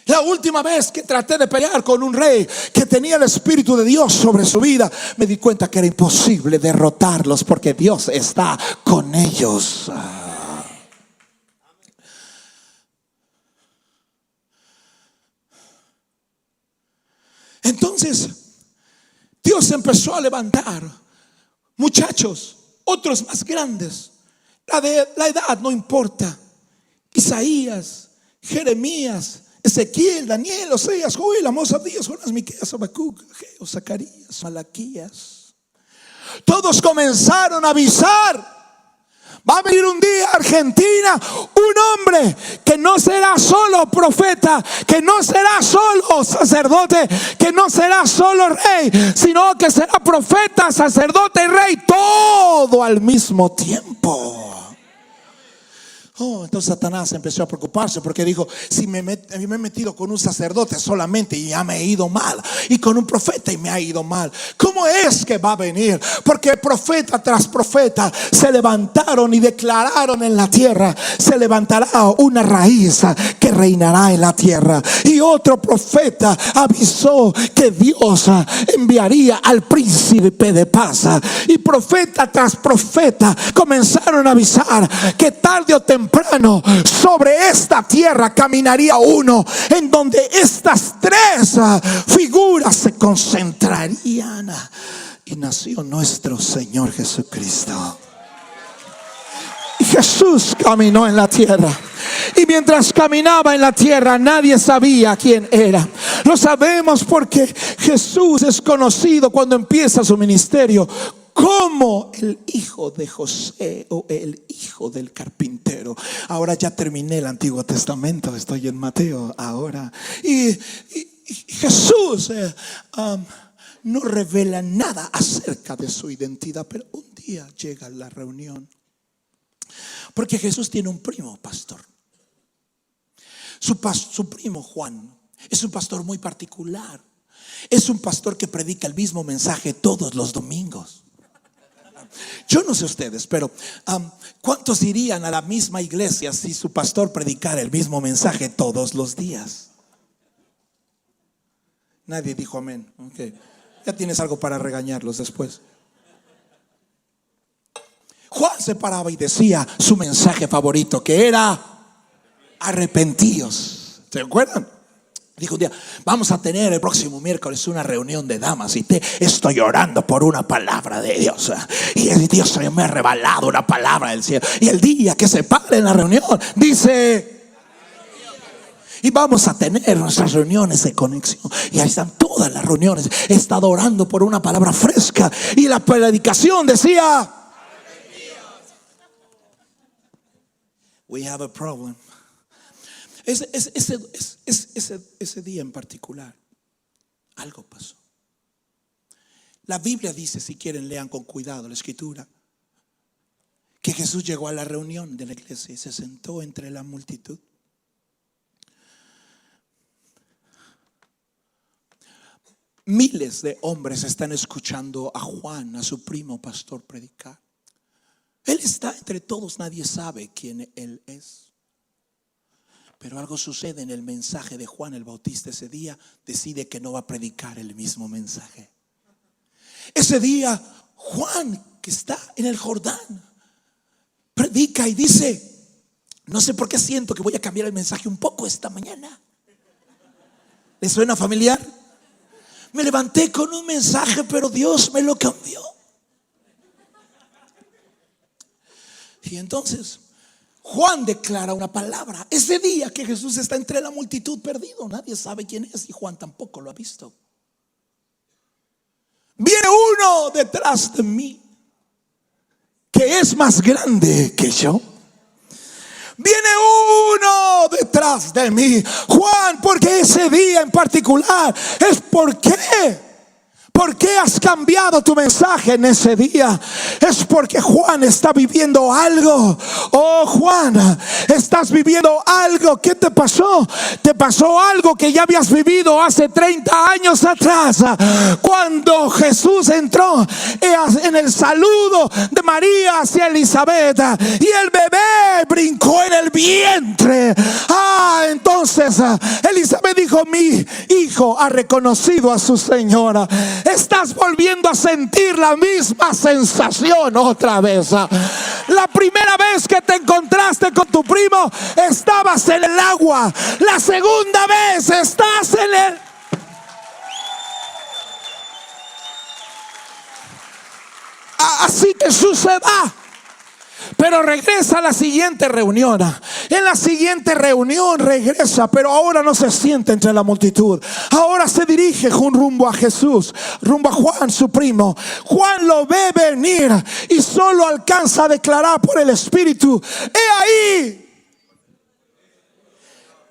La última vez que traté de pelear con un rey que tenía el Espíritu de Dios sobre su vida, me di cuenta que era imposible derrotarlos porque Dios está con ellos. Entonces Dios empezó a levantar muchachos, otros más grandes. La edad no importa. Isaías, Jeremías, Ezequiel, Daniel, Oseas, Joel, Amós, Abdías, Jonás, Miqueas, Habacuc, Ageo, Zacarías, Malaquías. Todos comenzaron a avisar: va a venir un día a Argentina un hombre que no será solo profeta, que no será solo sacerdote, que no será solo rey, sino que será profeta, sacerdote y rey, todo al mismo tiempo. Entonces Satanás empezó a preocuparse porque dijo: si me he metido con un sacerdote solamente y ya me he ido mal, y con un profeta y me ha ido mal, ¿cómo es que va a venir? Porque profeta tras profeta se levantaron y declararon en la tierra: se levantará una raíz que reinará en la tierra. Y otro profeta avisó que Dios enviaría al príncipe de paz. Y profeta tras profeta comenzaron a avisar que tarde o temprano sobre esta tierra caminaría uno en donde estas tres figuras se concentrarían. Y nació nuestro Señor Jesucristo. Y Jesús caminó en la tierra. Y mientras caminaba en la tierra, nadie sabía quién era. Lo sabemos porque Jesús es conocido cuando empieza su ministerio como el hijo de José o el hijo del carpintero. Ahora ya terminé el Antiguo Testamento, estoy en Mateo ahora. Y Jesús no revela nada acerca de su identidad, pero un día llega la reunión. Porque Jesús tiene un primo pastor. Su primo Juan es un pastor muy particular. Es un pastor que predica el mismo mensaje todos los domingos. Yo no sé ustedes, pero ¿cuántos irían a la misma iglesia si su pastor predicara el mismo mensaje todos los días? Nadie dijo amén. Okay. Ya tienes algo para regañarlos después. Juan se paraba y decía su mensaje favorito, que era: arrepentíos. ¿Se acuerdan? Dijo un día: vamos a tener el próximo miércoles una reunión de damas y te estoy orando por una palabra de Dios. Y Dios me ha revelado una palabra del cielo. Y el día que se pare en la reunión, dice: y vamos a tener nuestras reuniones de conexión. Y ahí están todas las reuniones. He estado orando por una palabra fresca. Y la predicación decía: we have a problem. Ese día en particular, algo pasó. La Biblia dice, si quieren lean con cuidado la escritura, que Jesús llegó a la reunión de la iglesia y se sentó entre la multitud. Miles de hombres están escuchando a Juan, a su primo pastor, predicar. Él está entre todos, nadie sabe quién él es. Pero algo sucede en el mensaje de Juan el Bautista. Ese día decide que no va a predicar el mismo mensaje. Ese día Juan, que está en el Jordán, predica y dice: no sé por qué siento que voy a cambiar el mensaje un poco esta mañana. ¿Le suena familiar? Me levanté con un mensaje, pero Dios me lo cambió. Y entonces Juan declara una palabra. Ese día que Jesús está entre la multitud perdido, nadie sabe quién es y Juan tampoco lo ha visto. Viene uno detrás de mí que es más grande que yo. Viene uno detrás de mí, Juan, porque ese día en particular es por qué. ¿Por qué has cambiado tu mensaje en ese día? Es porque Juan está viviendo algo. Oh, Juan, estás viviendo algo. ¿Qué te pasó? Te pasó algo que ya habías vivido hace 30 años atrás, cuando Jesús entró en el saludo de María hacia Elizabeth y el bebé brincó en el vientre. Entonces Elizabeth dijo: mi hijo ha reconocido a su señora. Estás volviendo a sentir la misma sensación otra vez. La primera vez que te encontraste con tu primo, estabas en el agua. La segunda vez estás en el... Así que suceda. Pero regresa a la siguiente reunión. En la siguiente reunión regresa, pero ahora no se siente entre la multitud. Ahora se dirige rumbo a Jesús, rumbo a Juan, su primo. Juan lo ve venir y solo alcanza a declarar por el Espíritu: he ahí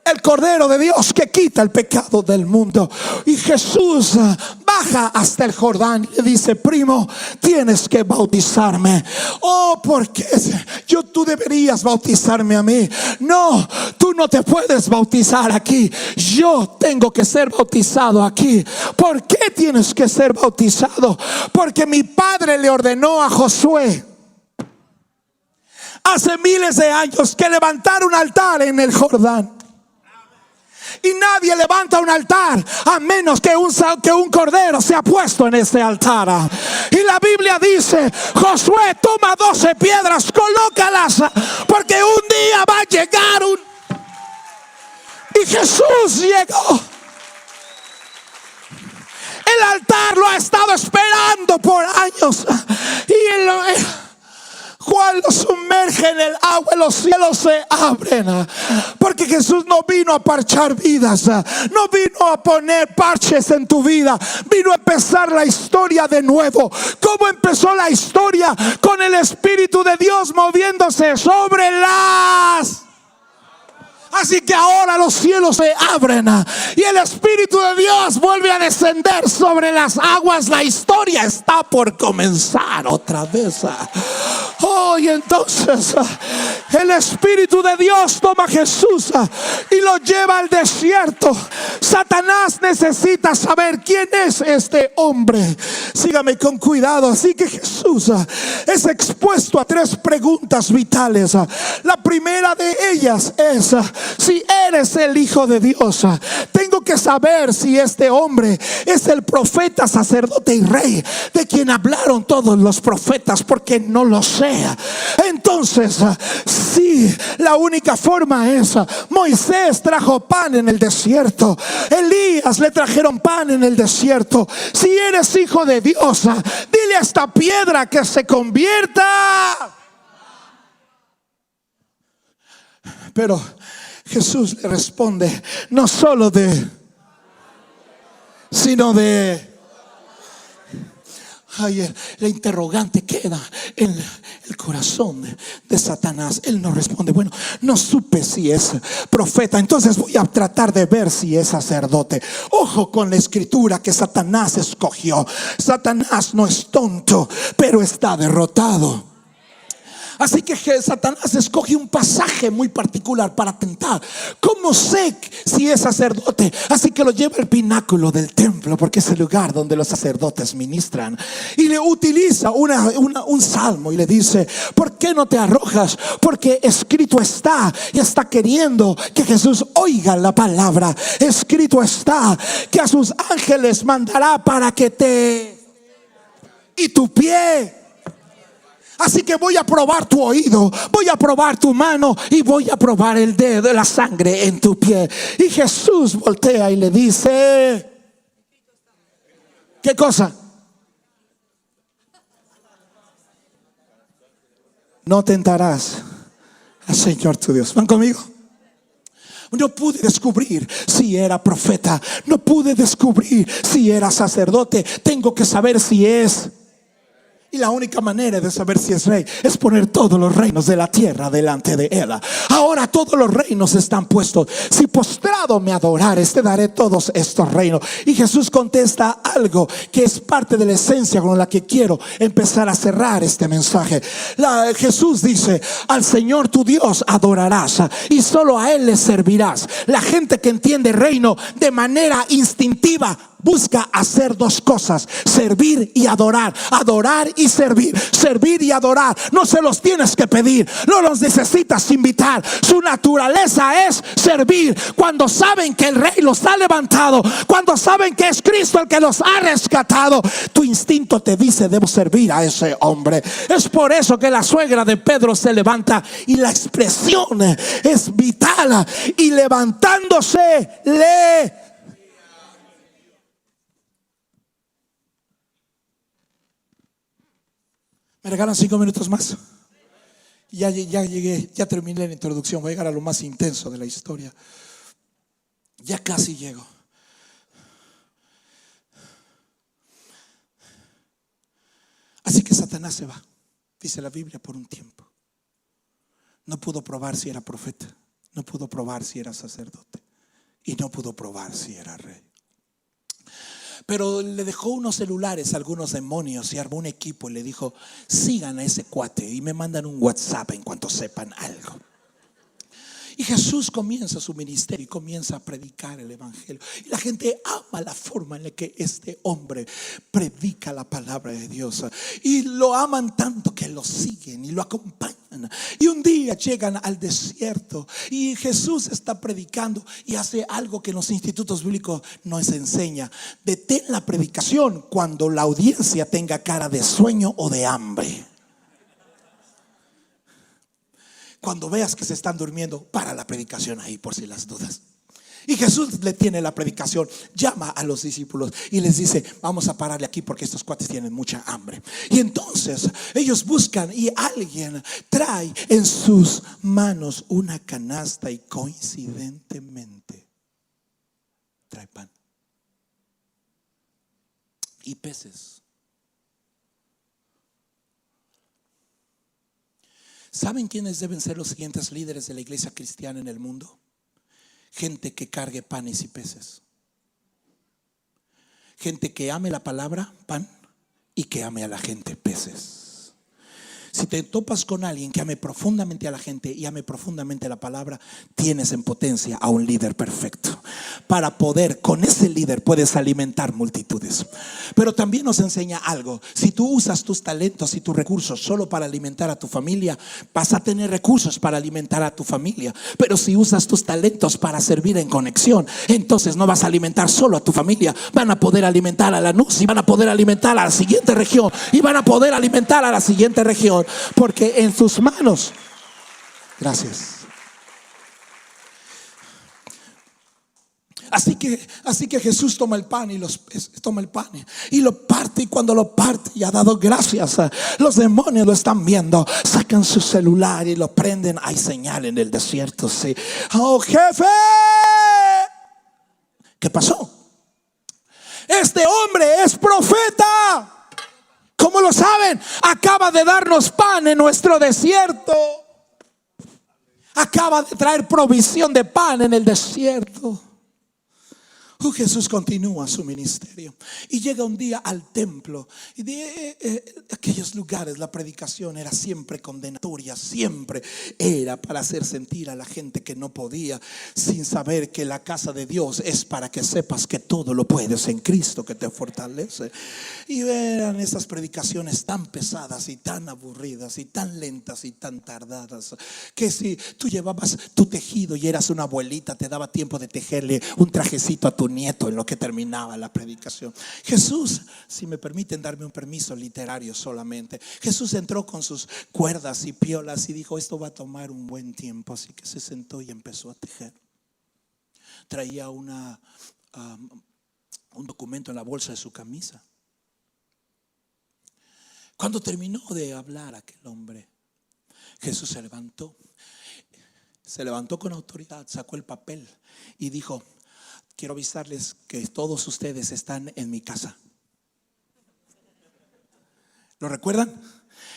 el Cordero de Dios que quita el pecado del mundo. Y Jesús baja hasta el Jordán y le dice: primo, tienes que bautizarme. Porque tú deberías bautizarme a mí. No, tú no te puedes bautizar aquí. Yo tengo que ser bautizado aquí. ¿Por qué tienes que ser bautizado? Porque mi padre le ordenó a Josué hace miles de años que levantara un altar en el Jordán. Y nadie levanta un altar a menos que un cordero sea puesto en ese altar. Y la Biblia dice: Josué, toma 12 piedras, colócalas, porque un día va a llegar Y Jesús llegó. El altar lo ha estado esperando por años. Y Juan lo sumerge en el agua y los cielos se abren. Porque Jesús no vino a parchar vidas, no vino a poner parches en tu vida, vino a empezar la historia de nuevo. ¿Cómo empezó la historia? Con el Espíritu de Dios moviéndose sobre las... Así que ahora los cielos se abren y el Espíritu de Dios vuelve a descender sobre las aguas. La historia está por comenzar otra vez. Y entonces el Espíritu de Dios toma a Jesús y lo lleva al desierto. Satanás necesita saber quién es este hombre. Sígame con cuidado. Así que Jesús es expuesto a 3 preguntas vitales. La primera de ellas es: si eres el Hijo de Dios, tengo que saber si este hombre es el profeta, sacerdote y rey de quien hablaron todos los profetas, porque no lo sé. Entonces, sí, la única forma es: Moisés trajo pan en el desierto, Elías le trajeron pan en el desierto. Si eres Hijo de Dios, dile a esta piedra que se convierta. Pero Jesús le responde: no solo sino de... la interrogante queda en el corazón de Satanás. Él no responde: bueno, no supe si es profeta, entonces voy a tratar de ver si es sacerdote. Ojo con la escritura que Satanás escogió. Satanás no es tonto, pero está derrotado. Así que Satanás escoge un pasaje muy particular para tentar. ¿Cómo sé si es sacerdote? Así que lo lleva al pináculo del templo, porque es el lugar donde los sacerdotes ministran, y le utiliza un salmo y le dice: ¿por qué no te arrojas? Porque escrito está. Y está queriendo que Jesús oiga la palabra. Escrito está que a sus ángeles mandará para que y tu pie. Así que voy a probar tu oído, voy a probar tu mano y voy a probar el dedo, la sangre en tu pie. Y Jesús voltea y le dice: ¿qué cosa? No tentarás al Señor tu Dios. ¿Van conmigo? No pude descubrir si era profeta, no pude descubrir si era sacerdote. Tengo que saber si es Y la única manera de saber si es rey es poner todos los reinos de la tierra delante de él. Ahora todos los reinos están puestos. Si postrado me adorares, te daré todos estos reinos. Y Jesús contesta algo que es parte de la esencia con la que quiero empezar a cerrar este mensaje. Jesús dice: al Señor tu Dios adorarás y solo a Él le servirás. La gente que entiende reino de manera instintiva busca hacer dos cosas: servir y adorar. Adorar y servir. Servir y adorar. No se los tienes que pedir, no los necesitas invitar. Su naturaleza es servir. Cuando saben que el rey los ha levantado, cuando saben que es Cristo el que los ha rescatado, tu instinto te dice: debo servir a ese hombre. Es por eso que la suegra de Pedro se levanta y la expresión es vital. Y levantándose le... ¿Me regalan 5 minutos más? Ya llegué, ya terminé la introducción. Voy a llegar a lo más intenso de la historia. Ya casi llego. Así que Satanás se va, dice la Biblia, por un tiempo. No pudo probar si era profeta, no pudo probar si era sacerdote, y no pudo probar si era rey. Pero le dejó unos celulares a algunos demonios y armó un equipo y le dijo: sigan a ese cuate y me mandan un WhatsApp en cuanto sepan algo. Y Jesús comienza su ministerio y comienza a predicar el evangelio. Y la gente ama la forma en la que este hombre predica la palabra de Dios. Y lo aman tanto que lo siguen y lo acompañan. Y un día llegan al desierto y Jesús está predicando y hace algo que en los institutos bíblicos no se enseña: detén la predicación cuando la audiencia tenga cara de sueño o de hambre. Cuando veas que se están durmiendo, para la predicación ahí por si las dudas. Y Jesús le tiene la predicación, llama a los discípulos y les dice: vamos a pararle aquí porque estos cuates tienen mucha hambre. Y entonces ellos buscan y alguien trae en sus manos una canasta y coincidentemente trae pan y peces. ¿Saben quiénes deben ser los siguientes líderes de la iglesia cristiana en el mundo? Gente que cargue panes y peces. Gente que ame la palabra, pan, y que ame a la gente, peces. Si te topas con alguien que ame profundamente a la gente y ame profundamente la palabra, tienes en potencia a un líder perfecto. Para poder, con ese líder puedes alimentar multitudes. Pero también nos enseña algo: si tú usas tus talentos y tus recursos solo para alimentar a tu familia, vas a tener recursos para alimentar a tu familia. Pero si usas tus talentos para servir en conexión, entonces no vas a alimentar solo a tu familia, van a poder alimentar a Lanús y van a poder alimentar a la siguiente región y van a poder alimentar a la siguiente región. Porque en sus manos, gracias. Así que Jesús toma el pan y lo parte, y cuando lo parte y ha dado gracias, los demonios lo están viendo, sacan su celular y lo prenden. Hay señal en el desierto, sí. Oh, jefe, ¿qué pasó? Este hombre es profeta. ¿Cómo lo saben? Acaba de darnos pan en nuestro desierto. Acaba de traer provisión de pan en el desierto. Jesús continúa su ministerio y llega un día al templo. Y de aquellos lugares la predicación era siempre condenatoria, siempre era para hacer sentir a la gente que no podía, sin saber que la casa de Dios es para que sepas que todo lo puedes en Cristo que te fortalece. Y eran esas predicaciones tan pesadas y tan aburridas y tan lentas y tan tardadas, que si tú llevabas tu tejido y eras una abuelita, te daba tiempo de tejerle un trajecito a tu nieto en lo que terminaba la predicación. Jesús, si me permiten darme un permiso literario solamente, Jesús entró con sus cuerdas y piolas y dijo: esto va a tomar un buen tiempo. Así que se sentó y empezó a tejer. Traía un documento en la bolsa de su camisa. Cuando terminó de hablar aquel hombre, Jesús se levantó con autoridad, sacó el papel y dijo: quiero avisarles que todos ustedes están en mi casa. ¿Lo recuerdan?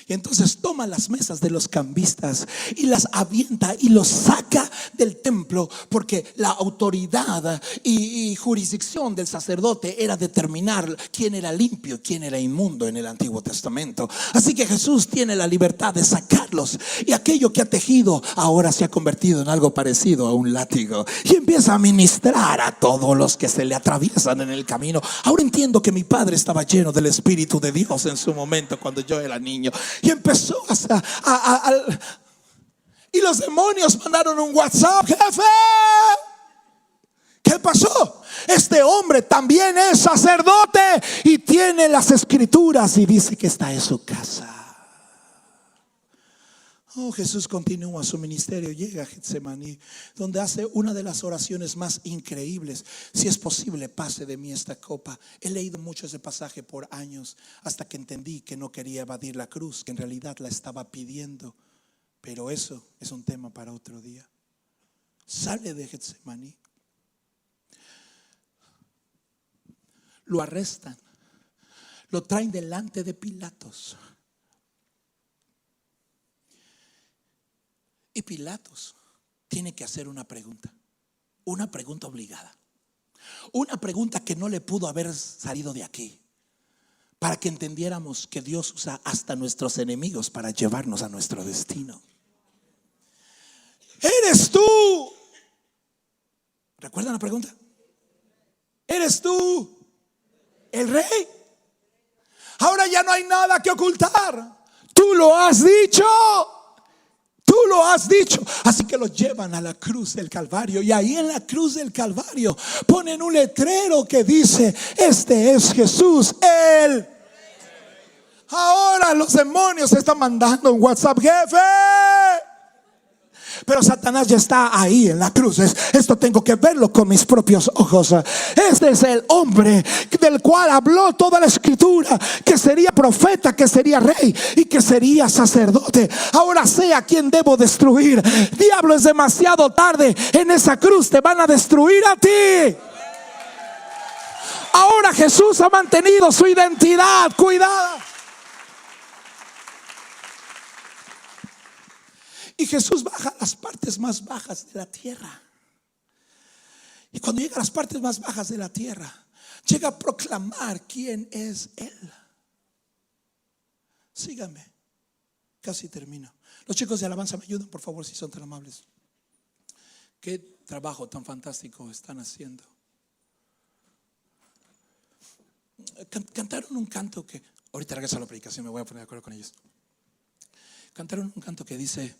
Y entonces toma las mesas de los cambistas y las avienta y los saca del templo, porque la autoridad y jurisdicción del sacerdote era determinar quién era limpio y quién era inmundo en el Antiguo Testamento. Así que Jesús tiene la libertad de sacarlos, y aquello que ha tejido ahora se ha convertido en algo parecido a un látigo, y empieza a ministrar a todos los que se le atraviesan en el camino. Ahora entiendo que mi padre estaba lleno del Espíritu de Dios en su momento cuando yo era niño. Y empezó y los demonios mandaron un WhatsApp: jefe, ¿qué pasó? Este hombre también es sacerdote y tiene las escrituras y dice que está en su casa. Oh, Jesús continúa su ministerio, llega a Getsemaní, donde hace una de las oraciones más increíbles: si es posible, pase de mí esta copa. He leído mucho ese pasaje por años, hasta que entendí que no quería evadir la cruz, que en realidad la estaba pidiendo. Pero eso es un tema para otro día. Sale de Getsemaní, lo arrestan, lo traen delante de Pilatos. Y Pilatos tiene que hacer una pregunta obligada, una pregunta que no le pudo haber salido de aquí, para que entendiéramos que Dios usa hasta nuestros enemigos para llevarnos a nuestro destino. ¿Eres tú? ¿Recuerdan la pregunta? ¿Eres tú el rey? Ahora ya no hay nada que ocultar. Tú lo has dicho. Tú lo has dicho. Así que lo llevan a la cruz del Calvario, y ahí en la cruz del Calvario ponen un letrero que dice: este es Jesús, él. Ahora los demonios están mandando un WhatsApp: jefe, pero Satanás ya está ahí en la cruz. Esto tengo que verlo con mis propios ojos. Este es el hombre del cual habló toda la escritura, que sería profeta, que sería rey y que sería sacerdote. Ahora sé a quién debo destruir. Diablo, es demasiado tarde. En esa cruz te van a destruir a ti. Ahora Jesús ha mantenido su identidad cuidada. Y Jesús baja a las partes más bajas de la tierra. Y cuando llega a las partes más bajas de la tierra, llega a proclamar quién es Él. Síganme, casi termino. Los chicos de alabanza, me ayudan por favor, si son tan amables. Qué trabajo tan fantástico están haciendo. Cantaron un canto que, ahorita regreso a la predicación, me voy a poner de acuerdo con ellos. Cantaron un canto que dice: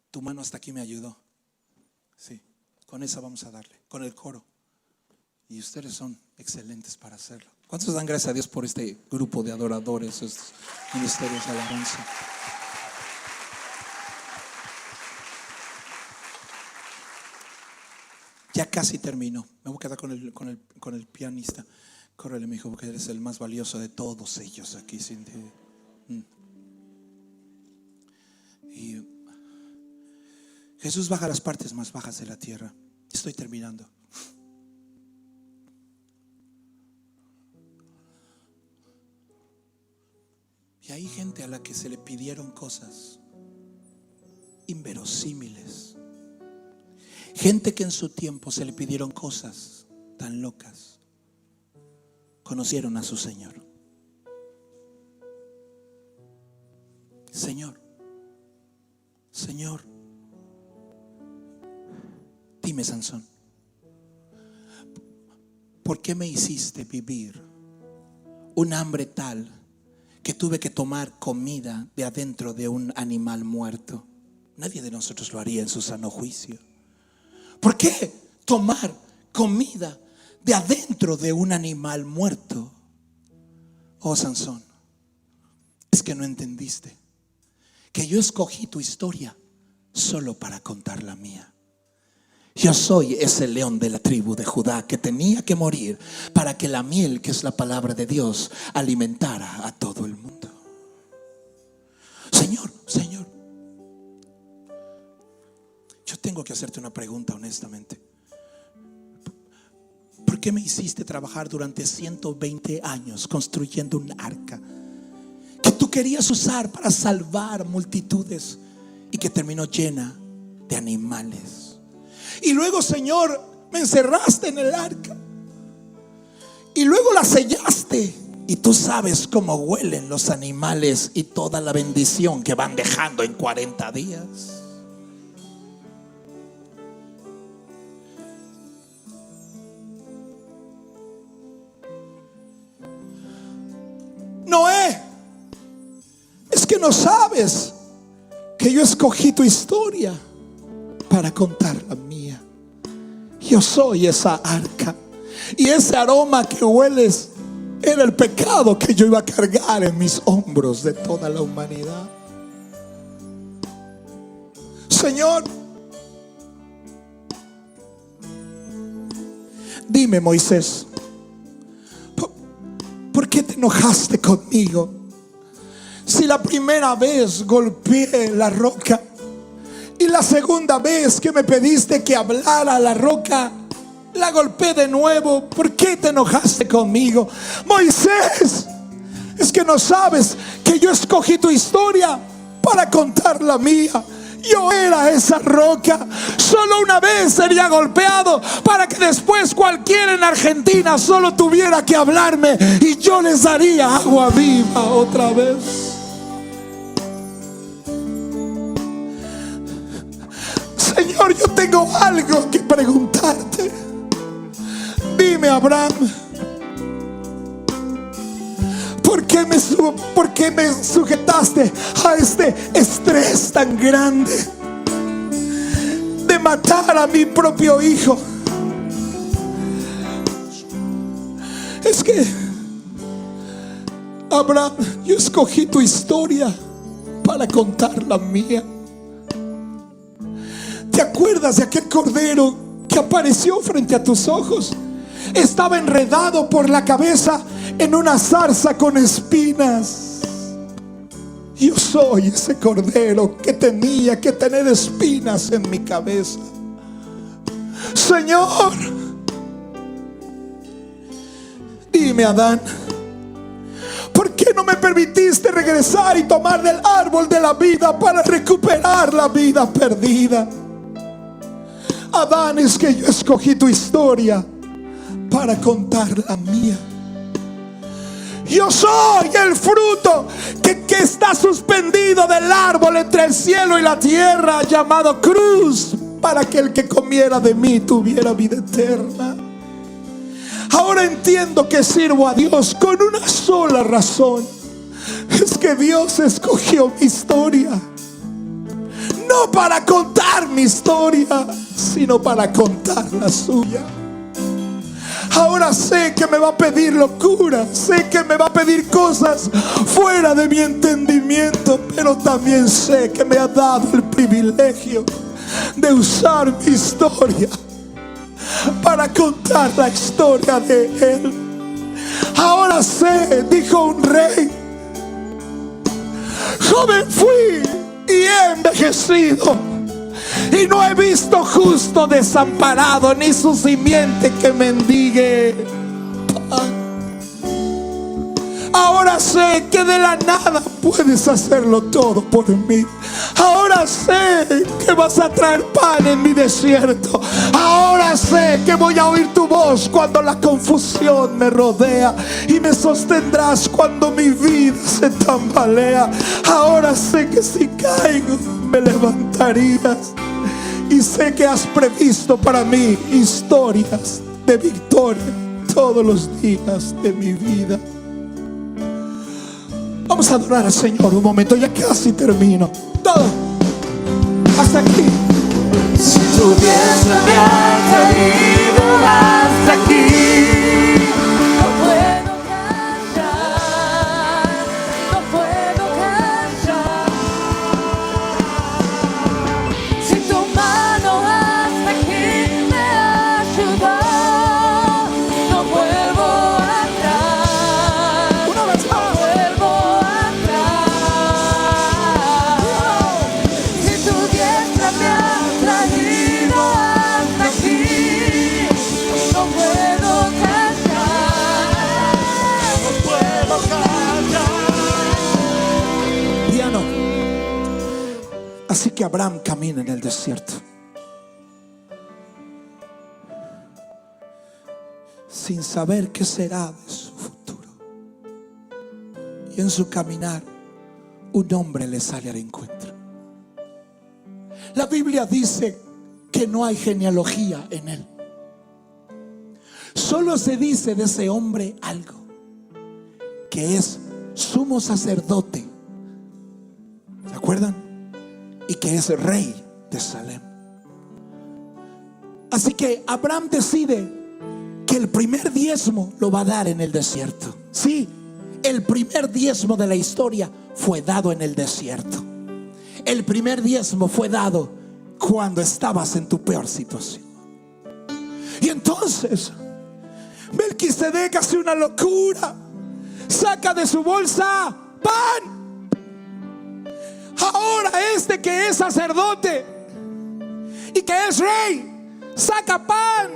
tu mano hasta aquí me ayudó. Sí, con esa vamos a darle, con el coro. Y ustedes son excelentes para hacerlo. ¿Cuántos dan gracias a Dios por este grupo de adoradores, estos ministerios de alabanza? Ya casi termino. Me voy a quedar con el pianista. Córrele, mi hijo, porque eres el más valioso de todos ellos aquí. Y Jesús baja a las partes más bajas de la tierra. Estoy terminando. Y hay gente a la que se le pidieron cosas inverosímiles. Gente que en su tiempo se le pidieron cosas tan locas. Conocieron a su Señor. Señor, dime, Sansón, ¿por qué me hiciste vivir un hambre tal que tuve que tomar comida de adentro de un animal muerto? Nadie de nosotros lo haría en su sano juicio. ¿Por qué tomar comida de adentro de un animal muerto? Oh, Sansón, es que no entendiste que yo escogí tu historia solo para contar la mía. Yo soy ese león de la tribu de Judá que tenía que morir para que la miel, que es la palabra de Dios, alimentara a todo el mundo. Señor, yo tengo que hacerte una pregunta honestamente. ¿Por qué me hiciste trabajar durante 120 años construyendo un arca que tú querías usar para salvar multitudes y que terminó llena de animales. Y luego, Señor, me encerraste en el arca y luego la sellaste. Y tú sabes cómo huelen los animales y toda la bendición que van dejando en 40 días. Noé, es que no sabes que yo escogí tu historia para contar la mía. Yo soy esa arca, y ese aroma que hueles era el pecado que yo iba a cargar en mis hombros de toda la humanidad. Señor, dime, Moisés, ¿por qué te enojaste conmigo? Si la primera vez golpeé la roca y la segunda vez que me pediste que hablara a la roca, la golpeé de nuevo. ¿Por qué te enojaste conmigo? Moisés, es que no sabes que yo escogí tu historia para contar la mía. Yo era esa roca. Solo una vez sería golpeado para que después cualquiera en Argentina solo tuviera que hablarme y yo les daría agua viva otra vez. Señor, yo tengo algo que preguntarte. Dime, Abraham, ¿por qué me sujetaste a este estrés tan grande de matar a mi propio hijo? Es que, Abraham, yo escogí tu historia para contar la mía. ¿Te acuerdas de aquel cordero que apareció frente a tus ojos? Estaba enredado por la cabeza en una zarza con espinas. Yo soy ese cordero que tenía que tener espinas en mi cabeza. Señor, dime, Adán, ¿por qué no me permitiste regresar y tomar del árbol de la vida para recuperar la vida perdida? Adán, es que yo escogí tu historia para contar la mía. Yo soy el fruto que está suspendido del árbol entre el cielo y la tierra, llamado cruz, para que el que comiera de mí tuviera vida eterna. Ahora entiendo que sirvo a Dios con una sola razón. Es que Dios escogió mi historia, no para contar mi historia, sino para contar la suya. Ahora sé que me va a pedir locura, sé que me va a pedir cosas fuera de mi entendimiento, pero también sé que me ha dado el privilegio de usar mi historia para contar la historia de Él. Ahora sé, dijo un rey, joven fui y he envejecido, y no he visto justo desamparado, ni su simiente que mendigue pan. Ahora sé que de la nada puedes hacerlo todo por mí. Ahora sé que vas a traer pan en mi desierto. Ahora sé que voy a oír tu voz cuando la confusión me rodea, y me sostendrás cuando mi vida se tambalea. Ahora sé que si caigo me levantarías, y sé que has previsto para mí historias de victoria todos los días de mi vida. Vamos a adorar al Señor un momento, ya casi termino. Todo hasta aquí. Si tu diestra me ha traído hasta aquí, no puedo callar, no puedo callar. Si tu mano hasta aquí me ayudó, no vuelvo atrás. Una vez más. Si tu diestra me ha traído hasta aquí, Así que Abraham camina en el desierto, sin saber qué será de su futuro. Y en su caminar, un hombre le sale al encuentro. La Biblia dice que no hay genealogía en él. Solo se dice de ese hombre algo: que es sumo sacerdote. ¿Se acuerdan? Y que es rey de Salem. Así que Abraham decide que el primer diezmo lo va a dar en el desierto. Sí, el primer diezmo de la historia fue dado en el desierto. El primer diezmo fue dado cuando estabas en tu peor situación. Y entonces Melquisedec hace una locura. Saca de su bolsa pan. Ahora este que es sacerdote y que es rey saca pan.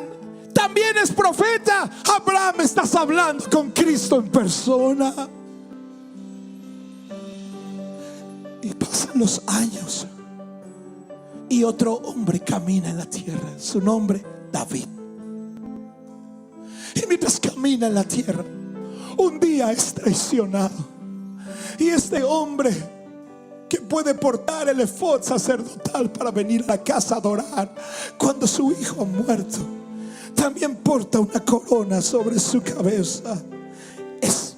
También es profeta. Abraham, estás hablando con Cristo en persona. Y pasan los años y otro hombre camina en la tierra. Su nombre, David. Y mientras camina en la tierra, un día es traicionado. Y este hombre, que puede portar el efod sacerdotal para venir a la casa a adorar cuando su hijo ha muerto, también porta una corona sobre su cabeza. Es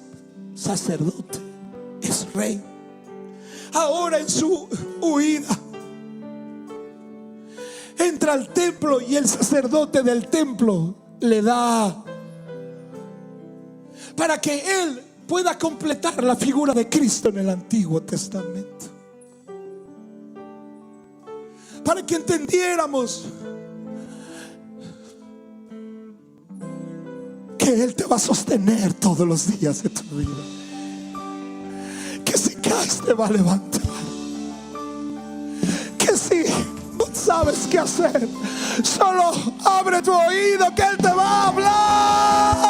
sacerdote, es rey. Ahora en su huida entra al templo y el sacerdote del templo le da para que él pueda completar la figura de Cristo en el Antiguo Testamento, para que entendiéramos que Él te va a sostener todos los días de tu vida, que si caes te va a levantar, que si no sabes qué hacer, solo abre tu oído que Él te va a hablar.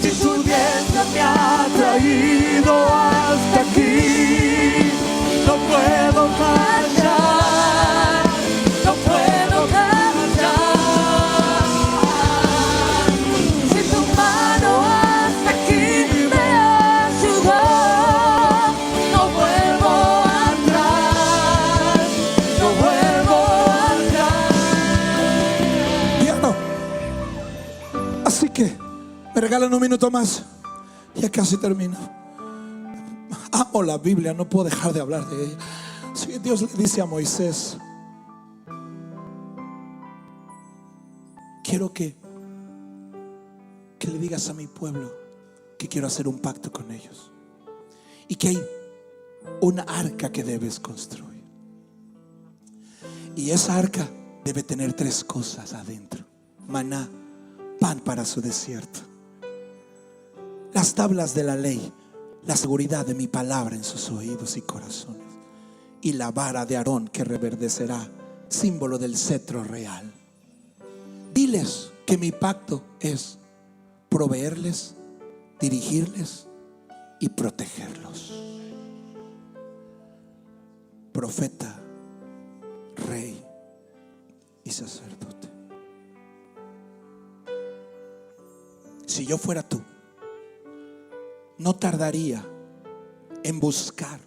Si su diestra me ha traído hasta aquí, no puedo callar, no puedo callar. Si tu mano hasta aquí me ayudó, no vuelvo atrás, no vuelvo atrás. Piano. Así que me regalan un minuto más. Ya casi termino. Amo la Biblia, no puedo dejar de hablar de ella. Si Dios le dice a Moisés: quiero que le digas a mi pueblo que quiero hacer un pacto con ellos y que hay una arca que debes construir. Y esa arca debe tener 3 cosas adentro: maná, pan para su desierto, las tablas de la ley, la seguridad de mi palabra en sus oídos y corazones, y la vara de Aarón que reverdecerá, símbolo del cetro real. Diles que mi pacto es proveerles, dirigirles y protegerlos. Profeta, rey y sacerdote. Si yo fuera tú, no tardaría en buscar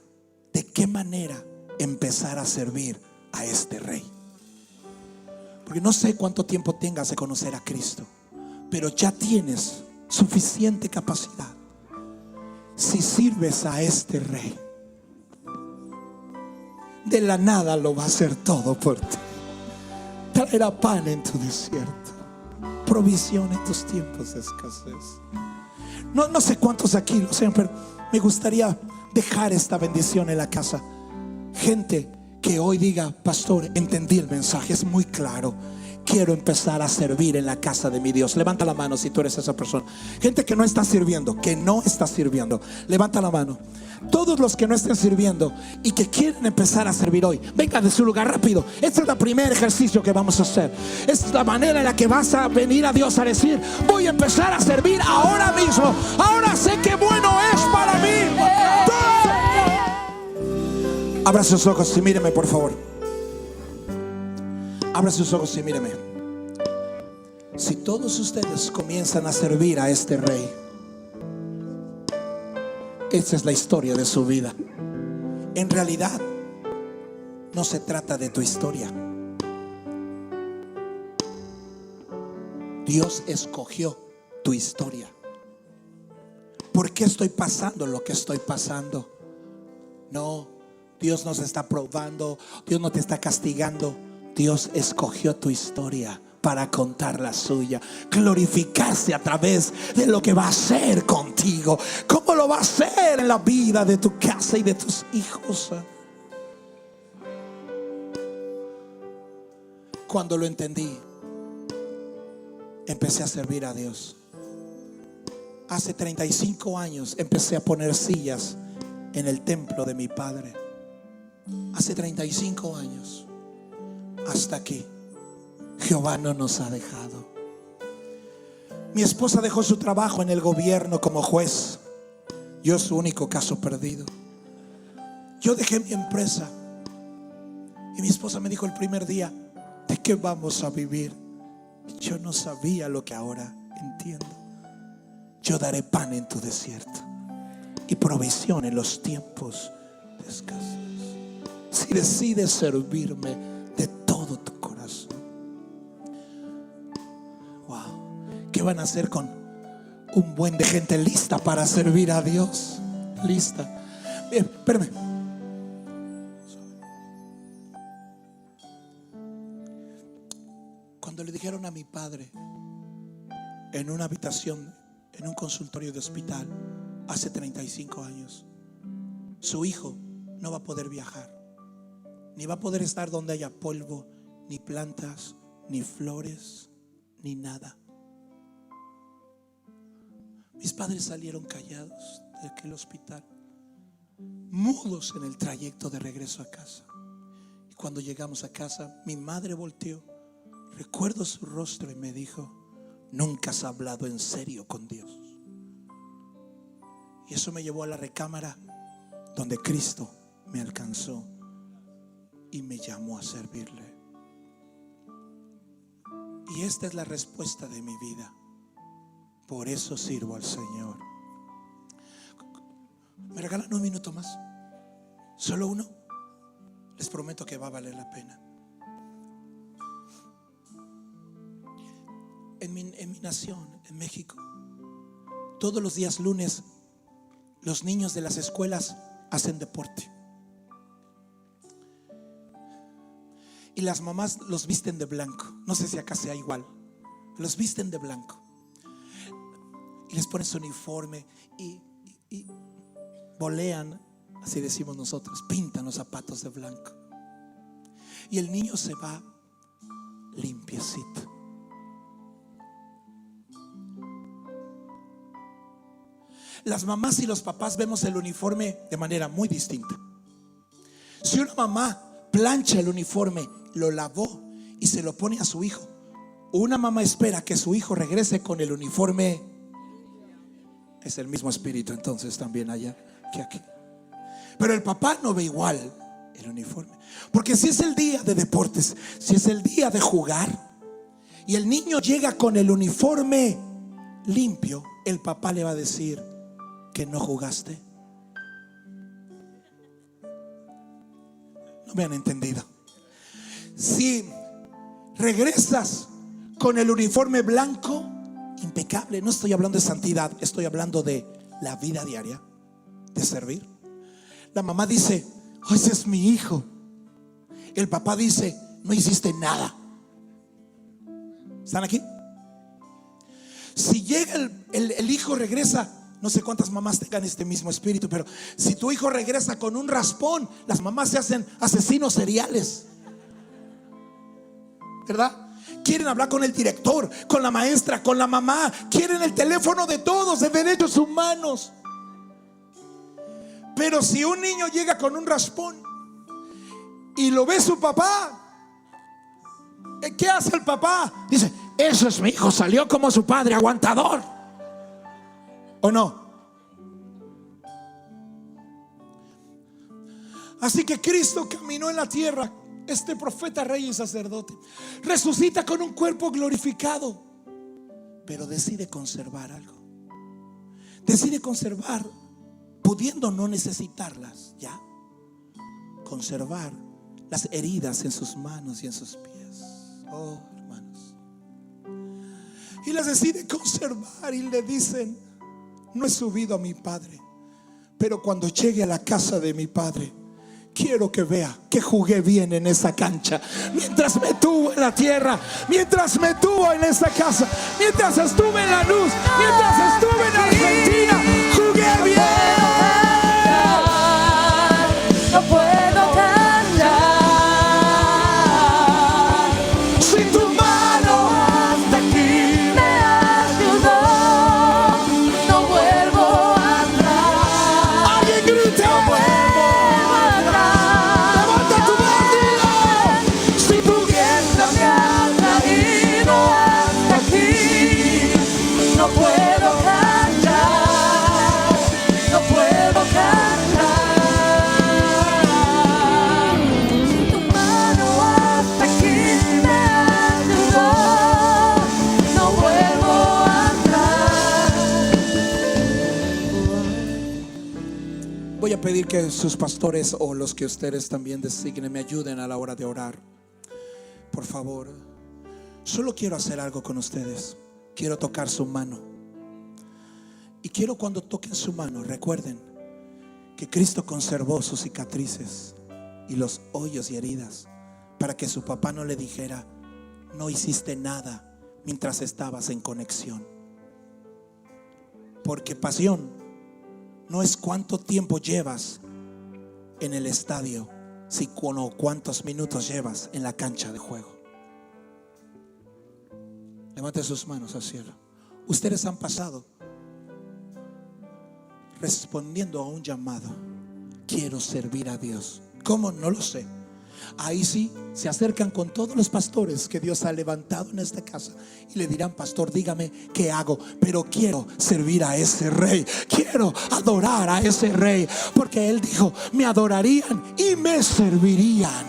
de qué manera empezar a servir a este rey. Porque no sé cuánto tiempo tengas de conocer a Cristo, pero ya tienes suficiente capacidad. Si sirves a este rey, de la nada lo va a hacer todo por ti. Traerá pan en tu desierto, provisión en tus tiempos de escasez. No sé cuántos aquí lo sean, pero me gustaría dejar esta bendición en la casa. Gente que hoy diga: pastor, entendí el mensaje, es muy claro, quiero empezar a servir en la casa de mi Dios. Levanta la mano si tú eres esa persona. Gente que no está sirviendo, levanta la mano. Todos los que no estén sirviendo y que quieren empezar a servir hoy, venga de su lugar rápido. Este es el primer ejercicio que vamos a hacer. Esta es la manera en la que vas a venir a Dios a decir: voy a empezar a servir ahora mismo. Ahora sé qué bueno es para mí. Abra sus ojos y míreme, por favor. Abra sus ojos y míreme. Si todos ustedes comienzan a servir a este rey, esa es la historia de su vida. En realidad, no se trata de tu historia. Dios escogió tu historia. ¿Por qué estoy pasando lo que estoy pasando? No, Dios nos está probando, Dios no te está castigando. Dios escogió tu historia para contar la suya, glorificarse a través de lo que va a hacer contigo. ¿Cómo lo va a hacer en la vida de tu casa y de tus hijos? Cuando lo entendí, empecé a servir a Dios. Hace 35 años empecé a poner sillas en el templo de mi padre. Hace 35 años. Hasta aquí. Jehová no nos ha dejado. Mi esposa dejó su trabajo en el gobierno como juez. Yo su único caso perdido. Yo dejé mi empresa. Y mi esposa me dijo el primer día: ¿de qué vamos a vivir? Yo no sabía lo que ahora entiendo. Yo daré pan en tu desierto y provisión en los tiempos de escasez. Si decides servirme de todo tu corazón. Wow. ¿Qué van a hacer con un buen de gente lista para servir a Dios? Lista. Bien, espérame. Cuando le dijeron a mi padre en una habitación, en un consultorio de hospital, hace 35 años, su hijo no va a poder viajar, ni va a poder estar donde haya polvo, ni plantas, ni flores, ni nada. Mis padres salieron callados de aquel hospital, mudos en el trayecto de regreso a casa. Y cuando llegamos a casa, mi madre volteó. Recuerdo su rostro y me dijo: nunca has hablado en serio con Dios. Y eso me llevó a la recámara donde Cristo me alcanzó y me llamó a servirle. Y esta es la respuesta de mi vida. Por eso sirvo al Señor. ¿Me regalan un minuto más? ¿Solo uno? Les prometo que va a valer la pena. En mi nación, en México, todos los días lunes, los niños de las escuelas hacen deporte. Y las mamás los visten de blanco. No sé si acá sea igual. Los visten de blanco. Y les ponen su uniforme y volean, así decimos nosotros, pintan los zapatos de blanco. Y el niño se va limpiecito. Las mamás y los papás vemos el uniforme de manera muy distinta. Si una mamá plancha el uniforme, lo lavó y se lo pone a su hijo, una mamá espera que su hijo regrese con el uniforme. Es el mismo espíritu entonces también allá que aquí. Pero el papá no ve igual el uniforme. Porque si es el día de deportes, si es el día de jugar, y el niño llega con el uniforme limpio, el papá le va a decir que no jugaste. No me han entendido. Si regresas con el uniforme blanco, impecable, no estoy hablando de santidad, estoy hablando de la vida diaria, de servir. La mamá dice: oh, ese es mi hijo. El papá dice: no hiciste nada. ¿Están aquí? Si llega el hijo, regresa. No sé cuántas mamás tengan este mismo espíritu, pero si tu hijo regresa con un raspón, las mamás se hacen asesinos seriales, ¿verdad? Quieren hablar con el director, con la maestra, con la mamá. Quieren el teléfono de todos, de derechos humanos. Pero si un niño llega con un raspón y lo ve su papá, ¿qué hace el papá? Dice: eso es mi hijo, salió como su padre, aguantador. ¿O no? Así que Cristo caminó en la tierra, este profeta, rey y sacerdote, resucita con un cuerpo glorificado, pero decide conservar algo. Decide conservar, pudiendo no necesitarlas ya, conservar las heridas en sus manos y en sus pies. Oh, hermanos. Y las decide conservar y le dicen: no he subido a mi padre, pero cuando llegue a la casa de mi padre, quiero que vea que jugué bien en esa cancha. Mientras me tuvo en la tierra, mientras me tuvo en esa casa, mientras estuve en Lanús, mientras estuve en Argentina, jugué bien. No puedo cantar Sin tu mano hasta aquí me ayudó. No vuelvo atrás. alguien grita: No vuelvo atrás. levanta tu mano. Si tu No me ha traído hasta aquí. No puedo cantar. No puedo cantar. Sin tu mano hasta aquí me ayudó. No vuelvo atrás. Voy a pedir que sus pastores o los que ustedes también designen me ayuden a la hora de orar. Por favor, solo quiero hacer algo con ustedes. Quiero tocar su mano. Y quiero, cuando toquen su mano, recuerden que Cristo conservó sus cicatrices y los hoyos y heridas para que su papá no le dijera: no hiciste nada mientras estabas en conexión. Porque pasión no es cuánto tiempo llevas en el estadio, sino cuántos minutos llevas en la cancha de juego. Levante sus manos al cielo. Ustedes han pasado respondiendo a un llamado: quiero servir a Dios. ¿Cómo? No lo sé. Ahí sí se acercan con todos los pastores que Dios ha levantado en esta casa y le dirán: pastor, dígame qué hago, pero quiero servir a ese rey, quiero adorar a ese rey, porque él dijo: me adorarían y me servirían.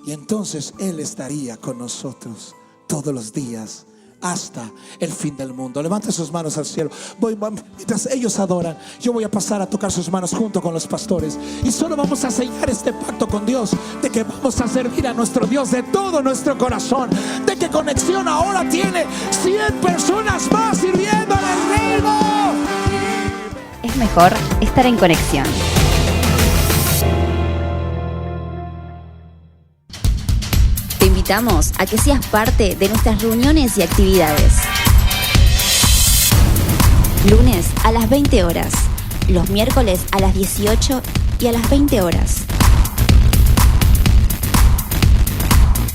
Y entonces él estaría con nosotros todos los días hasta el fin del mundo. Levante sus manos al cielo. Mientras ellos adoran, yo voy a pasar a tocar sus manos junto con los pastores, y solo vamos a sellar este pacto con Dios de que vamos a servir a nuestro Dios de todo nuestro corazón, de que Conexión ahora tiene 100 personas más sirviendo en el reino. Es mejor estar en conexión. Te invitamos a que seas parte de nuestras reuniones y actividades. Lunes a las 20 horas, los miércoles a las 18 y a las 20 horas.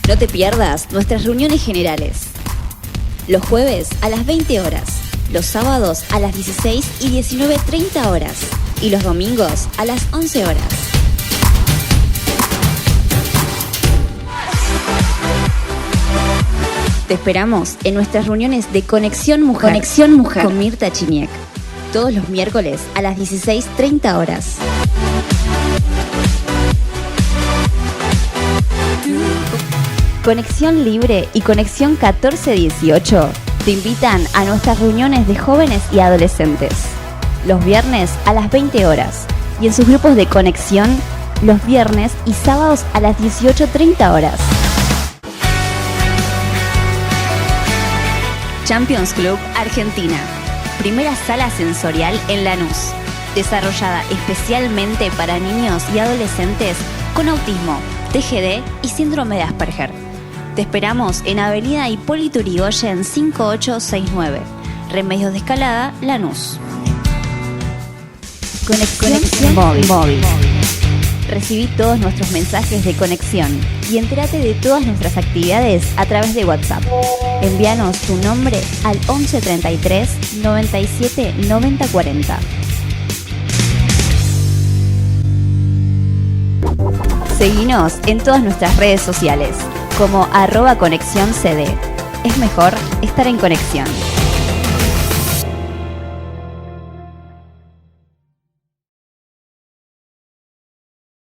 No te pierdas nuestras reuniones generales. Los jueves a las 20 horas, los sábados a las 16 y 19:30 horas y los domingos a las 11 horas. Te esperamos en nuestras reuniones de Conexión Mujer. Conexión Mujer con Mirta Chiniek. Todos los miércoles a las 16:30 horas. Conexión Libre y Conexión 1418 te invitan a nuestras reuniones de jóvenes y adolescentes. Los viernes a las 20 horas y en sus grupos de conexión los viernes y sábados a las 18:30 horas. Champions Club Argentina, primera sala sensorial en Lanús, desarrollada especialmente para niños y adolescentes con autismo, TGD y síndrome de Asperger. Te esperamos en Avenida Hipólito Yrigoyen 5869, Remedios de Escalada, Lanús. Conexión móvil. Recibí todos nuestros mensajes de conexión y entérate de todas nuestras actividades a través de WhatsApp. Envíanos tu nombre al 11 33 97 90 40. Seguinos en todas nuestras redes sociales como @conexióncd. Es mejor estar en conexión.